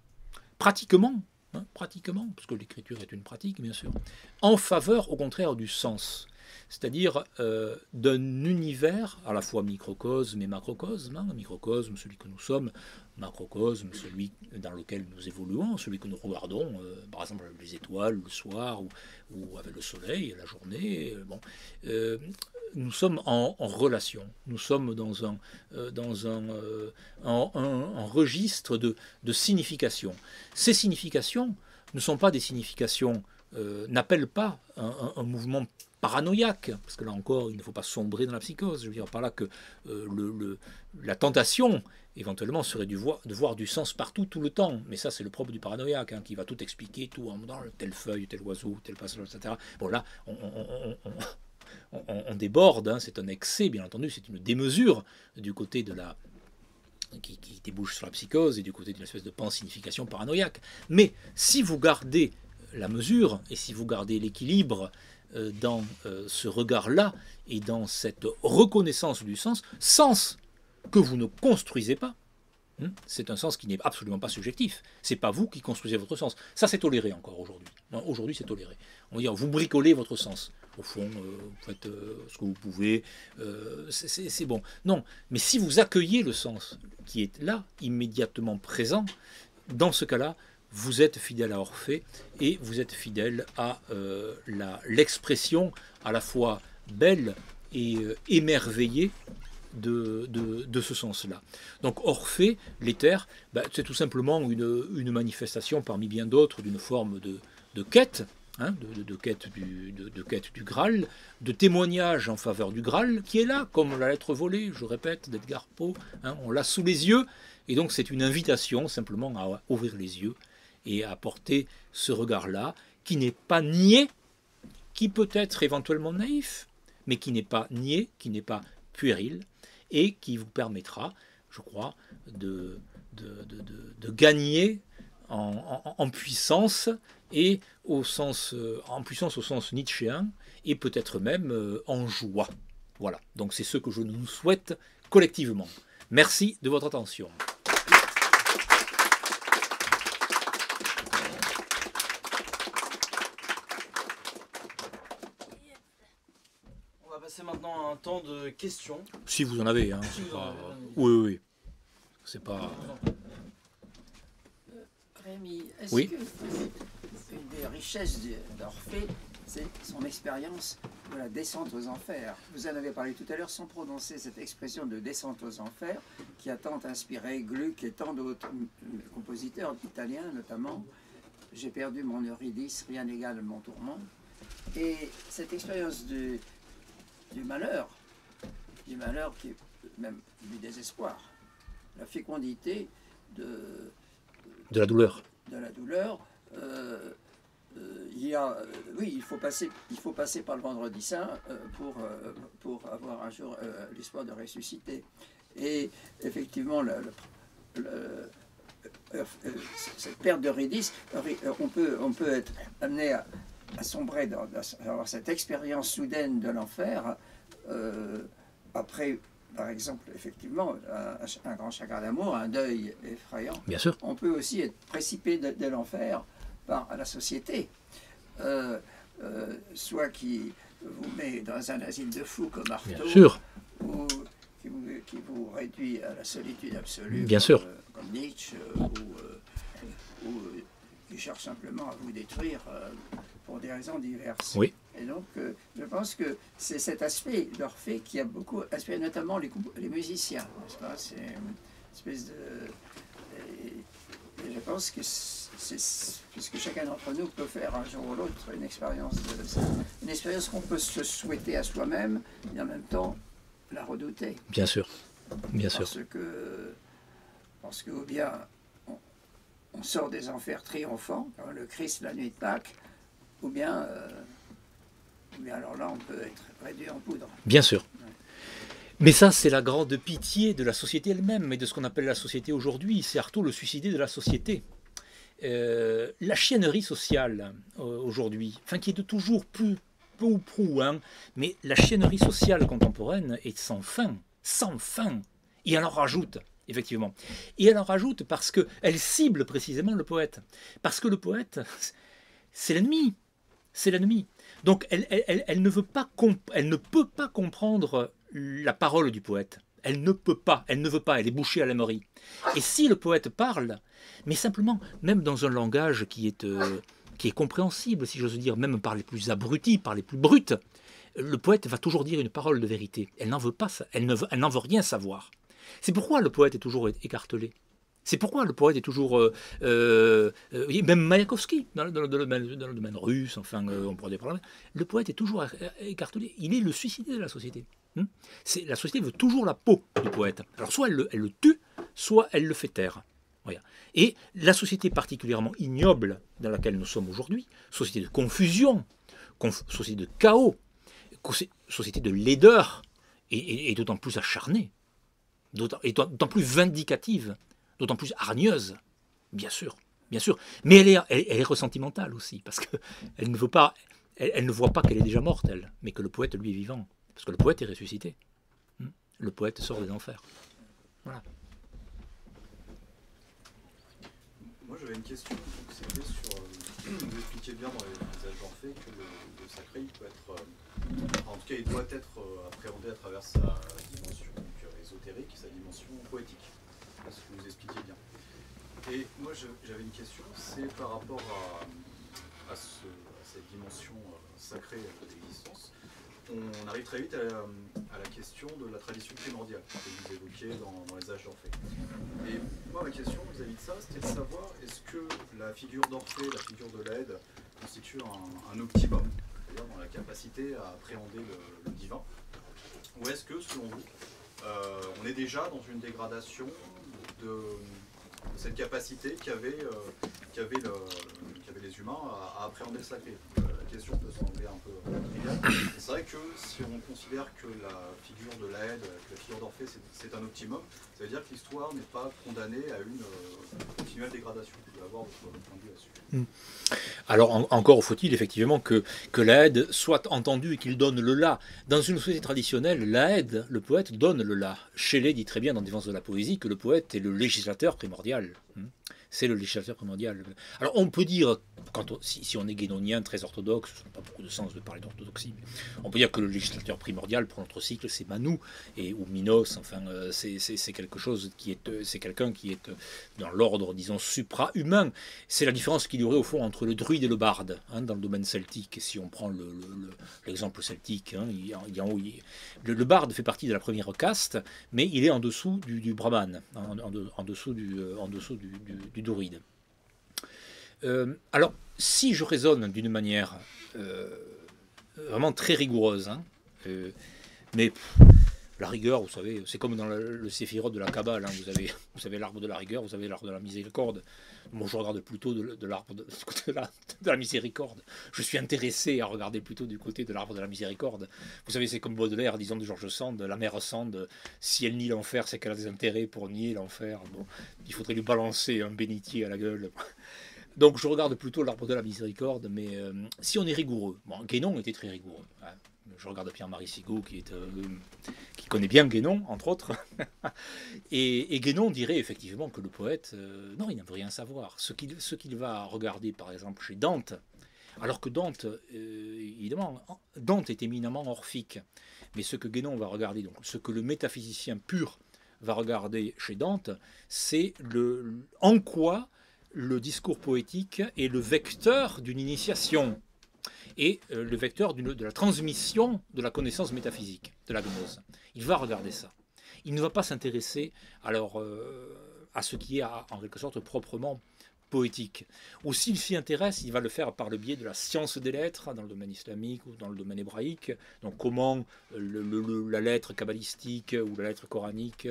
pratiquement, parce que l'écriture est une pratique bien sûr, en faveur au contraire du sens. C'est-à-dire d'un univers à la fois microcosme et macrocosme. Microcosme, celui que nous sommes, macrocosme, celui dans lequel nous évoluons, celui que nous regardons, par exemple les étoiles le soir ou avec le soleil la journée. Nous sommes en relation, nous sommes dans un registre de significations. Ces significations ne sont pas des significations, n'appellent pas un mouvement paranoïaque, parce que là encore, il ne faut pas sombrer dans la psychose. Je veux dire par là que la tentation, éventuellement, serait de voir du sens partout, tout le temps. Mais ça, c'est le propre du paranoïaque, qui va tout expliquer, tout en dans telle feuille, tel oiseau, tel passage, etc. Bon, là, on déborde, c'est un excès, bien entendu, c'est une démesure du côté de la... qui débouche sur la psychose et du côté d'une espèce de pansignification paranoïaque. Mais si vous gardez la mesure et si vous gardez l'équilibre dans ce regard-là et dans cette reconnaissance du sens que vous ne construisez pas, c'est un sens qui n'est absolument pas subjectif. C'est pas vous qui construisez votre sens. Ça, c'est toléré encore aujourd'hui. Aujourd'hui, c'est toléré. On va dire, vous bricolez votre sens. Au fond, vous faites ce que vous pouvez. C'est bon. Non, mais si vous accueillez le sens qui est là, immédiatement présent, dans ce cas-là, vous êtes fidèle à Orphée et vous êtes fidèle à l'expression à la fois belle et émerveillée de ce sens-là. Donc Orphée, l'Éther, c'est tout simplement une manifestation parmi bien d'autres d'une forme de quête, de quête du Graal, de témoignage en faveur du Graal, qui est là, comme la lettre volée, je répète, d'Edgar Poe, on l'a sous les yeux, et donc c'est une invitation simplement à ouvrir les yeux et à porter ce regard-là, qui n'est pas niais, qui peut être éventuellement naïf, mais qui n'est pas niais, qui n'est pas puéril, et qui vous permettra, je crois, de gagner en puissance, et en puissance au sens nietzschéen, et peut-être même en joie. Voilà, donc c'est ce que je nous souhaite collectivement. Merci de votre attention. C'est maintenant un temps de questions. Si vous en avez, Si vous en avez. Oui. C'est pas. Rémi, est-ce Oui. que une des richesses d'Orphée, c'est son expérience de la descente aux enfers. Vous en avez parlé tout à l'heure sans prononcer cette expression de descente aux enfers qui a tant inspiré Gluck et tant d'autres compositeurs italiens notamment. J'ai perdu mon Eurydice, rien n'égale mon tourment. Et cette expérience du malheur qui est même du désespoir, la fécondité de De la douleur. de la douleur, oui, il faut passer par le vendredi saint pour avoir un jour l'espoir de ressusciter. Et effectivement, cette perte d'Eurydice, on peut être amené à sombrer dans cette expérience soudaine de l'enfer après, par exemple, effectivement, un grand chagrin d'amour, un deuil effrayant. Bien sûr. On peut aussi être précipité de l'enfer par la société, soit qui vous met dans un asile de fous comme Artaud, Bien sûr. ou qui vous réduit à la solitude absolue, Bien sûr. comme Nietzsche, ou qui cherche simplement à vous détruire pour des raisons diverses. Oui. Et donc, je pense que c'est cet aspect d'Orphée qui a beaucoup inspiré notamment les musiciens, n'est-ce pas? C'est une espèce de... Et je pense que puisque chacun d'entre nous peut faire un jour ou l'autre une expérience qu'on peut se souhaiter à soi-même et en même temps la redouter. Bien sûr. Bien sûr. Parce que ou bien on sort des enfers triomphants, comme le Christ la nuit de Pâques, ou bien alors là on peut être réduit en poudre. Bien sûr. Mais ça, c'est la grande pitié de la société elle-même et de ce qu'on appelle la société aujourd'hui. C'est Artaud le suicidé de la société. La chiennerie sociale aujourd'hui, enfin qui est de toujours plus peu ou prou, hein, mais la chiennerie sociale contemporaine est sans fin, sans fin. Et elle en rajoute, effectivement. Et elle en rajoute parce qu'elle cible précisément le poète. Parce que le poète, c'est l'ennemi. C'est l'ennemi. Donc elle ne peut pas comprendre la parole du poète. Elle ne peut pas, elle ne veut pas, elle est bouchée à l'âmerie. Et si le poète parle, mais simplement, même dans un langage qui est compréhensible, si j'ose dire, même par les plus abrutis, par les plus brutes, le poète va toujours dire une parole de vérité. Elle n'en veut pas, elle n'en veut rien savoir. C'est pourquoi le poète est toujours écartelé. C'est pourquoi le poète est toujours... même Maïakovski, dans le domaine russe, enfin, on pourrait dire par là, le poète est toujours écartelé. Il est le suicidé de la société. La société veut toujours la peau du poète. Alors soit elle le tue, soit elle le fait taire. Voilà. Et la société particulièrement ignoble dans laquelle nous sommes aujourd'hui, société de confusion, société de chaos, société de laideur, et d'autant plus acharnée, d'autant plus vindicative, d'autant plus hargneuse, bien sûr. Mais elle est ressentimentale aussi, parce qu'elle ne voit pas qu'elle est déjà morte, elle, mais que le poète, lui, est vivant. Parce que le poète est ressuscité. Le poète sort des enfers. Voilà. Moi j'avais une question, c'était sur... vous expliquiez bien dans les âges d'Orphée que le sacré il peut être... en tout cas il doit être appréhendé à travers sa dimension ésotérique et sa dimension poétique. C'est ce que vous expliquiez bien. Et moi j'avais une question, c'est par rapport à cette dimension sacrée de l'existence. On arrive très vite à la question de la tradition primordiale que vous évoquiez dans les âges d'Orphée. Et moi, ma question vis-à-vis de ça, c'était de savoir est-ce que la figure d'Orphée, la figure de l'Aède, constitue un optimum, c'est-à-dire dans la capacité à appréhender le divin, ou est-ce que, selon vous, on est déjà dans une dégradation de cette capacité qu'avaient les humains à appréhender le sacré? La question peut sembler un peu triviale. C'est vrai que si on considère que la figure de l'Aède, que la figure d'Orphée, c'est un optimum, ça veut dire que l'histoire n'est pas condamnée à une continuelle dégradation. Vous pouvez avoir votre point de vue là-dessus. Alors encore faut-il effectivement que l'Aède soit entendue et qu'il donne le la. Dans une société traditionnelle, l'Aède, le poète, donne le la. Shelley dit très bien dans Défense de la poésie que le poète est le législateur primordial. c'est le législateur primordial. Alors on peut dire, si on est guénonien très orthodoxe, ça n'a pas beaucoup de sens de parler d'orthodoxie, mais on peut dire que le législateur primordial pour notre cycle, c'est Manu ou Minos. Enfin, c'est quelque chose c'est quelqu'un qui est dans l'ordre, disons, supra-humain. C'est la différence qu'il y aurait au fond entre le druide et le barde, hein, dans le domaine celtique. Si on prend l'exemple celtique, hein, le barde fait partie de la première caste, mais il est en dessous du brahman, en dessous du druide. Alors, si je raisonne d'une manière vraiment très rigoureuse, hein, mais la rigueur, vous savez, c'est comme dans le séphiroth de la Kabbale, hein, vous avez l'arbre de la rigueur, vous avez l'arbre de la miséricorde. Moi, je regarde plutôt de l'arbre de la miséricorde. Je suis intéressé à regarder plutôt du côté de l'arbre de la miséricorde. Vous savez, c'est comme Baudelaire, disons, de George Sand, la mère Sand, si elle nie l'enfer, c'est qu'elle a des intérêts pour nier l'enfer. Bon, il faudrait lui balancer un bénitier à la gueule. Donc, je regarde plutôt l'arbre de la miséricorde, mais si on est rigoureux, bon, Guénon était très rigoureux. Hein. Je regarde Pierre-Marie Sigaud, qui connaît bien Guénon, entre autres. et Guénon dirait effectivement que le poète, non, il ne veut rien savoir. Ce qu'il va regarder, par exemple, chez Dante, alors que Dante, évidemment, Dante est éminemment orphique. Mais ce que Guénon va regarder, donc ce que le métaphysicien pur va regarder chez Dante, c'est en quoi le discours poétique est le vecteur d'une initiation et le vecteur de la transmission de la connaissance métaphysique, de la gnose. Il va regarder ça. Il ne va pas s'intéresser alors à ce qui est en quelque sorte proprement poétique. Ou s'il s'y intéresse, il va le faire par le biais de la science des lettres, dans le domaine islamique ou dans le domaine hébraïque. Donc comment la lettre kabbalistique ou la lettre coranique,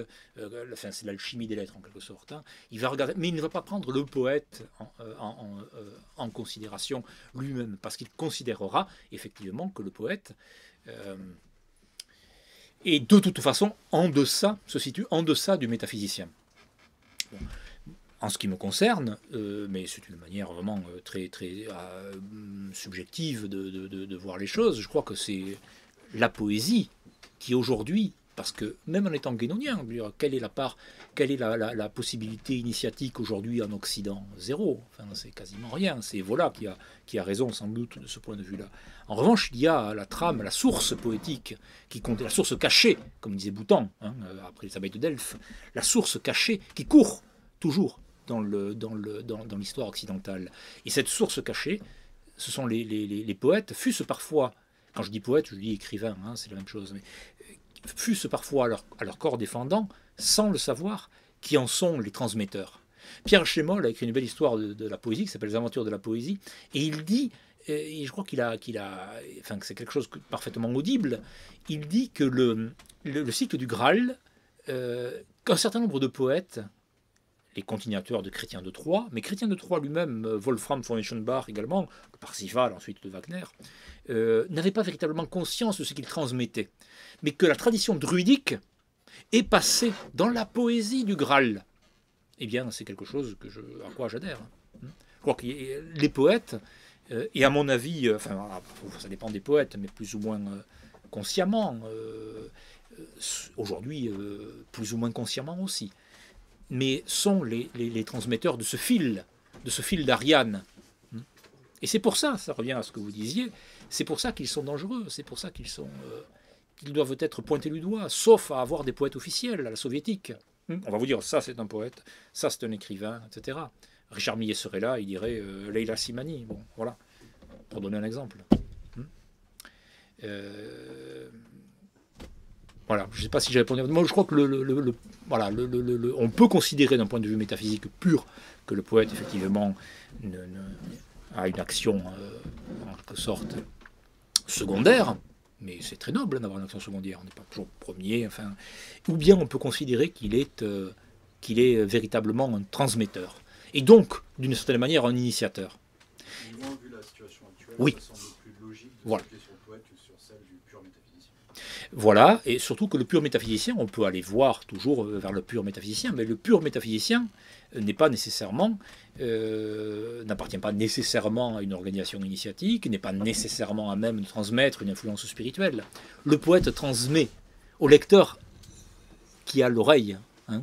enfin, c'est l'alchimie des lettres en quelque sorte. Hein. Il va regarder, mais il ne va pas prendre le poète en considération lui-même, parce qu'il considérera effectivement que le poète est de toute façon se situe en deçà du métaphysicien. Bon. En ce qui me concerne, mais c'est une manière vraiment très, très subjective de voir les choses, je crois que c'est la poésie qui aujourd'hui, parce que même en étant guénonien, quelle est la possibilité initiatique aujourd'hui en Occident? Zéro, enfin, c'est quasiment rien. C'est Vola qui a raison sans doute de ce point de vue-là. En revanche, il y a la trame, la source poétique, qui compte, la source cachée, comme disait Boutan, hein, après les abeilles de Delphes, la source cachée qui court toujours dans l'histoire occidentale. Et cette source cachée, ce sont les poètes, fût-ce parfois, quand je dis poète, je dis écrivain, hein, c'est la même chose, mais fût-ce parfois à leur corps défendant, sans le savoir, qui en sont les transmetteurs. Pierre Chémol a écrit une belle histoire de la poésie, qui s'appelle Les Aventures de la poésie, et il dit, et je crois enfin, que c'est quelque chose de parfaitement audible, il dit que le cycle du Graal, qu'un certain nombre de poètes, les continuateurs de Chrétien de Troyes, mais Chrétien de Troyes lui-même, Wolfram von Eschenbach également, Parsifal ensuite de Wagner, n'avaient pas véritablement conscience de ce qu'ils transmettaient, mais que la tradition druidique est passée dans la poésie du Graal. Eh bien, c'est quelque chose à quoi j'adhère. Je crois que les poètes, et à mon avis, enfin, ça dépend des poètes, mais plus ou moins consciemment, aujourd'hui, plus ou moins consciemment aussi, mais sont les transmetteurs de ce fil d'Ariane. Et c'est pour ça revient à ce que vous disiez, c'est pour ça qu'ils sont dangereux, c'est pour ça qu'ils doivent être pointés du doigt, sauf à avoir des poètes officiels, à la soviétique. On va vous dire, ça c'est un poète, ça c'est un écrivain, etc. Richard Millet serait là, il dirait Leila Simani, bon, voilà, pour donner un exemple. Voilà, je ne sais pas si j'ai répondu. Moi, je crois que on peut considérer d'un point de vue métaphysique pur que le poète, effectivement, a une action, en quelque sorte, secondaire, mais c'est très noble d'avoir une action secondaire, on n'est pas toujours premier, enfin. Ou bien on peut considérer qu'il est véritablement un transmetteur, et donc, d'une certaine manière, un initiateur. Vu la situation actuelle, oui. Ça semble plus logique de voilà. s'appuyer sur le poète que sur celle du pur métaphysicien. Voilà, et surtout que le pur métaphysicien, on peut aller voir toujours vers le pur métaphysicien, mais le pur métaphysicien n'est pas nécessairement, n'appartient pas nécessairement à une organisation initiatique, n'est pas nécessairement à même de transmettre une influence spirituelle. Le poète transmet au lecteur qui a l'oreille, hein,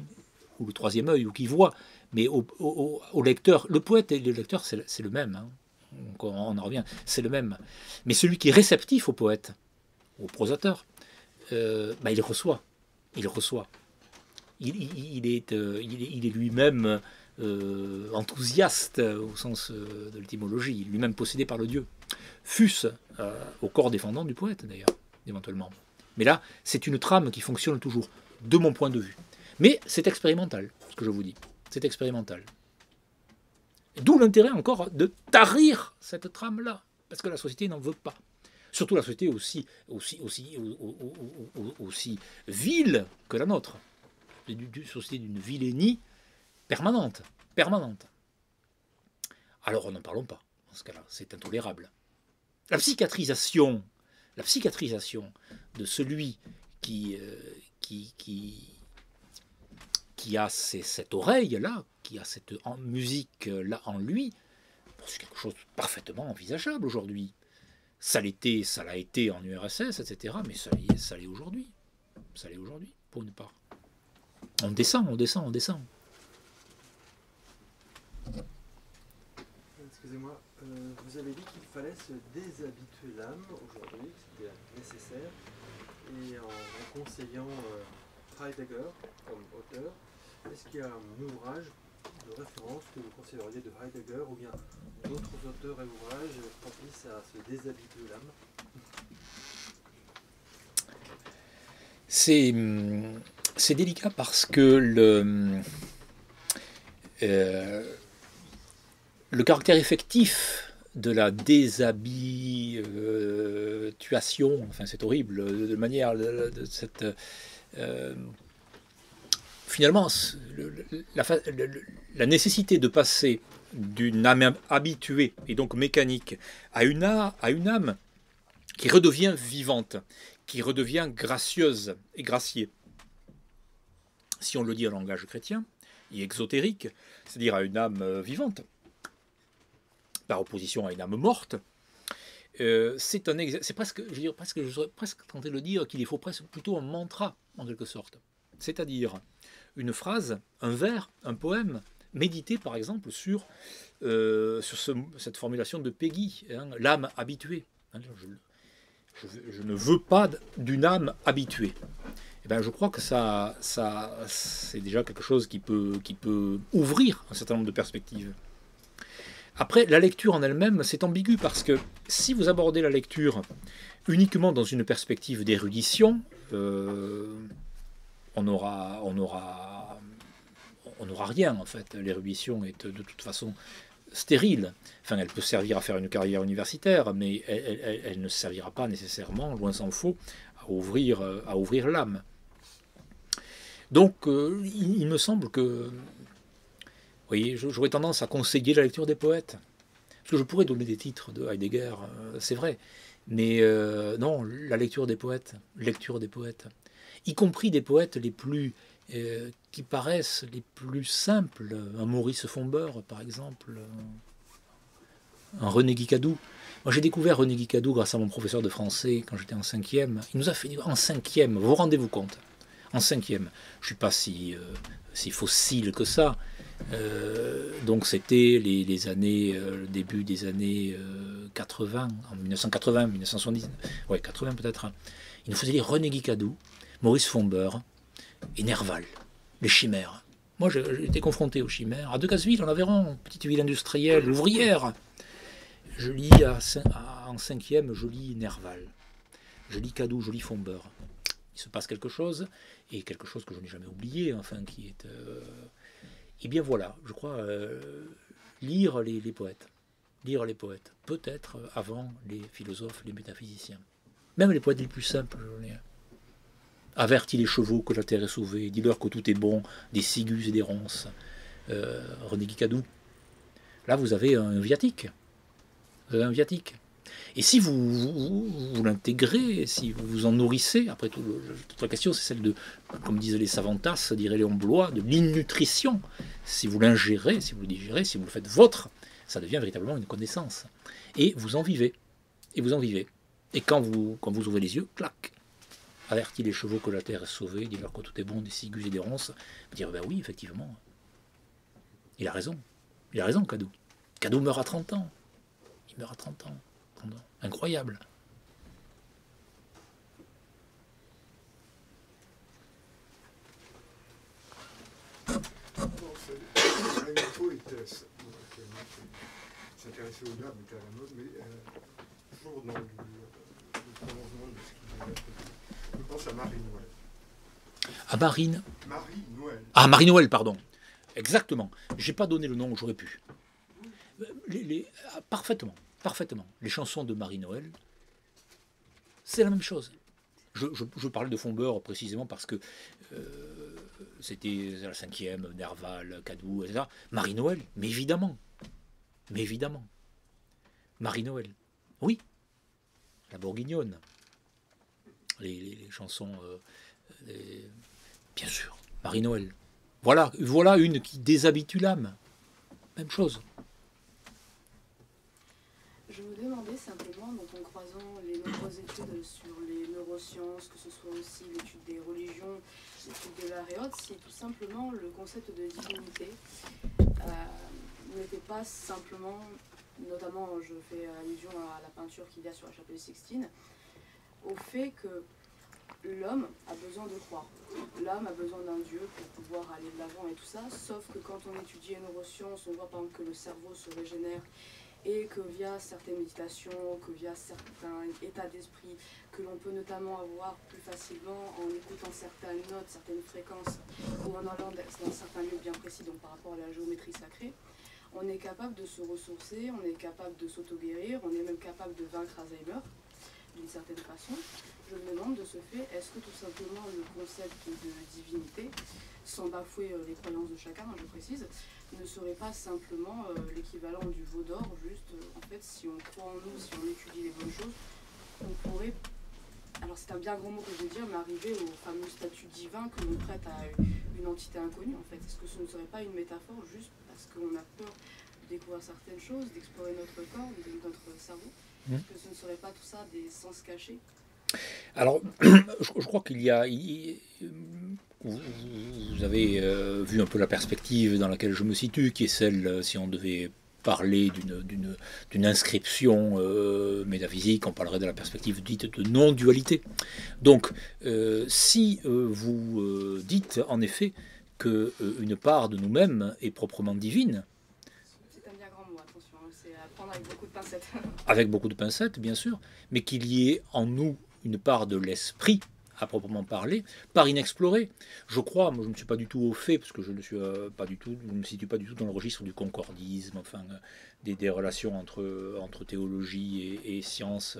ou le troisième œil, ou qui voit, Mais au lecteur, le poète et le lecteur, c'est le même. Hein. Donc on en revient, c'est le même. Mais celui qui est réceptif au poète, au prosateur, il reçoit. Il reçoit. Il est lui-même enthousiaste au sens de l'étymologie, lui-même possédé par le Dieu. Fût-ce au corps défendant du poète, d'ailleurs, éventuellement. Mais là, c'est une trame qui fonctionne toujours, de mon point de vue. Mais c'est expérimental, ce que je vous dis. C'est expérimental. D'où l'intérêt encore de tarir cette trame-là, parce que la société n'en veut pas. Surtout la société aussi vile que la nôtre. Une société d'une vilainie permanente. Alors n'en parlons pas, dans ce cas-là, c'est intolérable. La psychiatrisation de celui qui a cette oreille-là, qui a cette musique-là en lui, c'est quelque chose de parfaitement envisageable aujourd'hui. Ça l'a été en URSS, etc., mais ça l'est aujourd'hui. Ça l'est aujourd'hui, pour une part. On descend. Excusez-moi, vous avez dit qu'il fallait se déshabituer l'âme aujourd'hui, que c'était nécessaire, et en conseillant Heidegger comme auteur, est-ce qu'il y a un ouvrage de référence que vous conseilleriez de Heidegger ou bien d'autres auteurs et ouvrages propices à se déshabituer l'âme? C'est délicat parce que le caractère effectif de la déshabituation, enfin c'est horrible, de manière de cette... finalement, la nécessité de passer d'une âme habituée et donc mécanique à une âme qui redevient vivante, qui redevient gracieuse et graciée. Si on le dit en langage chrétien et exotérique, c'est-à-dire à une âme vivante, par opposition à une âme morte, c'est presque, je serais presque tenté de le dire qu'il faut plutôt un mantra en quelque sorte, c'est-à-dire une phrase, un vers, un poème, médité par exemple sur cette formulation de Péguy, hein, l'âme habituée. Je ne veux pas d'une âme habituée. Eh bien, je crois que ça c'est déjà quelque chose qui peut ouvrir un certain nombre de perspectives. Après, la lecture en elle-même, c'est ambigu parce que si vous abordez la lecture uniquement dans une perspective d'érudition, on n'aura rien en fait. L'érudition est de toute façon stérile. Enfin, elle peut servir à faire une carrière universitaire, mais elle ne servira pas nécessairement, loin s'en faut, à ouvrir l'âme. Donc, il me semble que, vous voyez, j'aurais tendance à conseiller la lecture des poètes. Parce que je pourrais donner des titres de Heidegger, c'est vrai. Mais non, la lecture des poètes, y compris des poètes les plus qui paraissent les plus simples, un Maurice Fombeur par exemple, un René Guicadou. Moi j'ai découvert René Guicadou grâce à mon professeur de français quand j'étais en 5e. Il nous a fait en 5e, vous vous rendez-vous compte, en 5e. Je ne suis pas si fossile que ça. Donc c'était les années, le début des années 80, en 1980, 1970, ouais 80 peut-être. Il nous faisait lire René Guicadou, Maurice Fombeur et Nerval, les chimères. Moi, j'ai été confronté aux chimères. À Decazeville, en Aveyron, petite ville industrielle, ouvrière. Je lis en 5e, je lis Nerval. Je lis Cadou, je lis Fombeur. Il se passe quelque chose, et quelque chose que je n'ai jamais oublié, enfin, qui est... Eh bien voilà, je crois, lire les poètes. Lire les poètes. Peut-être avant les philosophes, les métaphysiciens. Même les poètes les plus simples, je l'ai. Avertis les chevaux que la terre est sauvée, dis-leur que tout est bon, des ciguës et des ronces. René Guicadou. Là, vous avez un viatique. Vous avez un viatique. Et si vous l'intégrez, si vous vous en nourrissez, après tout, toute la question, c'est celle de, comme disent les savantasses, dirait Léon Blois, de l'innutrition. Si vous l'ingérez, si vous le digérez, si vous le faites vôtre, ça devient véritablement une connaissance. Et vous en vivez. Et vous en vivez. Et quand vous ouvrez les yeux, clac. Avertis les chevaux que la terre est sauvée, dis-leur que tout est bon, des ciguës et des ronces. Vous dire, ben oui, effectivement. Il a raison. Il a raison, Cadou. Cadou meurt à 30 ans. Il meurt à 30 ans. 30 ans. Incroyable. S'intéresser au lab était à la mode, mais toujours dans le prolongement de ce qui devait être. Je pense à Marie-Noël. À Marine. Marie-Noël. Ah, Marie-Noël, pardon. Exactement. J'ai pas donné le nom, j'aurais pu. Parfaitement. Parfaitement. Les chansons de Marie-Noël, c'est la même chose. Je parlais de Fombeur précisément parce que c'était la 5e, Nerval, Cadou, etc. Marie-Noël, mais évidemment. Mais évidemment. Marie-Noël. Oui. La Bourguignonne. Les chansons. Bien sûr. Marie-Noël. Voilà une qui déshabitue l'âme. Même chose. Je me demandais simplement, donc en croisant les nombreuses études sur les neurosciences, que ce soit aussi l'étude des religions, l'étude de l'art et autres, si tout simplement le concept de divinité n'était pas simplement, notamment je fais allusion à la peinture qu'il y a sur la chapelle Sixtine, au fait que l'homme a besoin de croire. L'homme a besoin d'un Dieu pour pouvoir aller de l'avant et tout ça, sauf que quand on étudie les neurosciences, on voit par exemple que le cerveau se régénère et que via certaines méditations, que via certains états d'esprit, que l'on peut notamment avoir plus facilement en écoutant certaines notes, certaines fréquences, ou en allant dans certains lieux bien précis, donc par rapport à la géométrie sacrée, on est capable de se ressourcer, on est capable de s'auto-guérir, on est même capable de vaincre Alzheimer, d'une certaine façon. Je me demande de ce fait, est-ce que tout simplement le concept de divinité, sans bafouer les croyances de chacun, je précise, ne serait pas simplement l'équivalent du veau d'or, juste en fait si on croit en nous, si on étudie les bonnes choses, on pourrait, alors c'est un bien grand mot que je veux dire, mais arriver au fameux statut divin que l'on prête à une entité inconnue en fait. Est-ce que ce ne serait pas une métaphore juste parce qu'on a peur de découvrir certaines choses, d'explorer notre corps, notre cerveau? Est-ce que ce ne serait pas tout ça des sens cachés? Alors, je crois qu'il y a... Vous avez vu un peu la perspective dans laquelle je me situe, qui est celle, si on devait parler d'une inscription métaphysique, on parlerait de la perspective dite de non-dualité. Donc, si vous dites en effet qu'une part de nous-mêmes est proprement divine, c'est un bien grand mot, attention, c'est à prendre avec beaucoup de pincettes. Avec beaucoup de pincettes, bien sûr, mais qu'il y ait en nous une part de l'esprit, à proprement parler, part inexplorée. Je crois, moi je ne suis pas du tout au fait, parce que je ne suis pas du tout, je ne me situe pas du tout dans le registre du concordisme, enfin des relations entre théologie et science,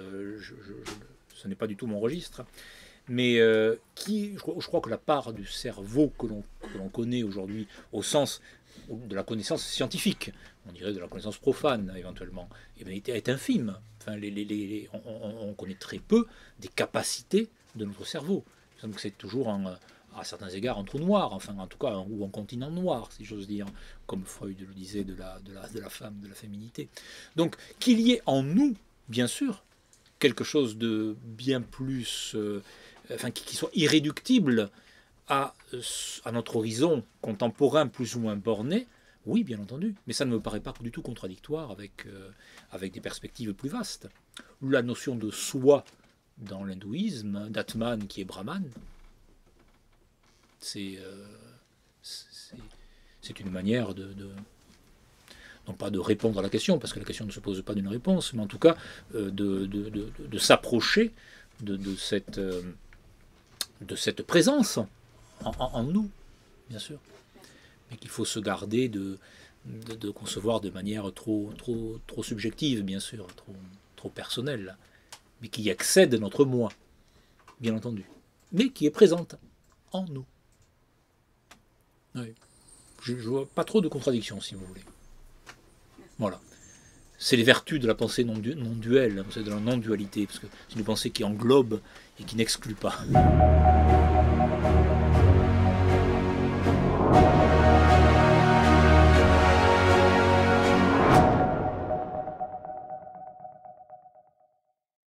ce n'est pas du tout mon registre. Mais je crois que la part du cerveau que l'on connaît aujourd'hui au sens de la connaissance scientifique, on dirait de la connaissance profane éventuellement, est infime. Enfin, on connaît très peu des capacités de notre cerveau. Donc c'est toujours à certains égards un trou noir, enfin en tout cas ou un continent noir, si j'ose dire, comme Freud le disait de la femme, de la féminité. Donc qu'il y ait en nous, bien sûr, quelque chose de bien plus, qui soit irréductible à notre horizon contemporain plus ou moins borné, oui, bien entendu, mais ça ne me paraît pas du tout contradictoire avec des perspectives plus vastes. La notion de soi dans l'hindouisme, d'Atman qui est Brahman, c'est une manière non pas de répondre à la question, parce que la question ne se pose pas d'une réponse, mais en tout cas de s'approcher de cette présence en nous, bien sûr. Mais qu'il faut se garder de concevoir de manière trop subjective, bien sûr, trop personnelle, mais qui excède notre moi, bien entendu, mais qui est présente en nous. Oui. Je ne vois pas trop de contradictions, si vous voulez. Voilà. C'est les vertus de la pensée non-duelle, c'est de la non-dualité, parce que c'est une pensée qui englobe et qui n'exclut pas.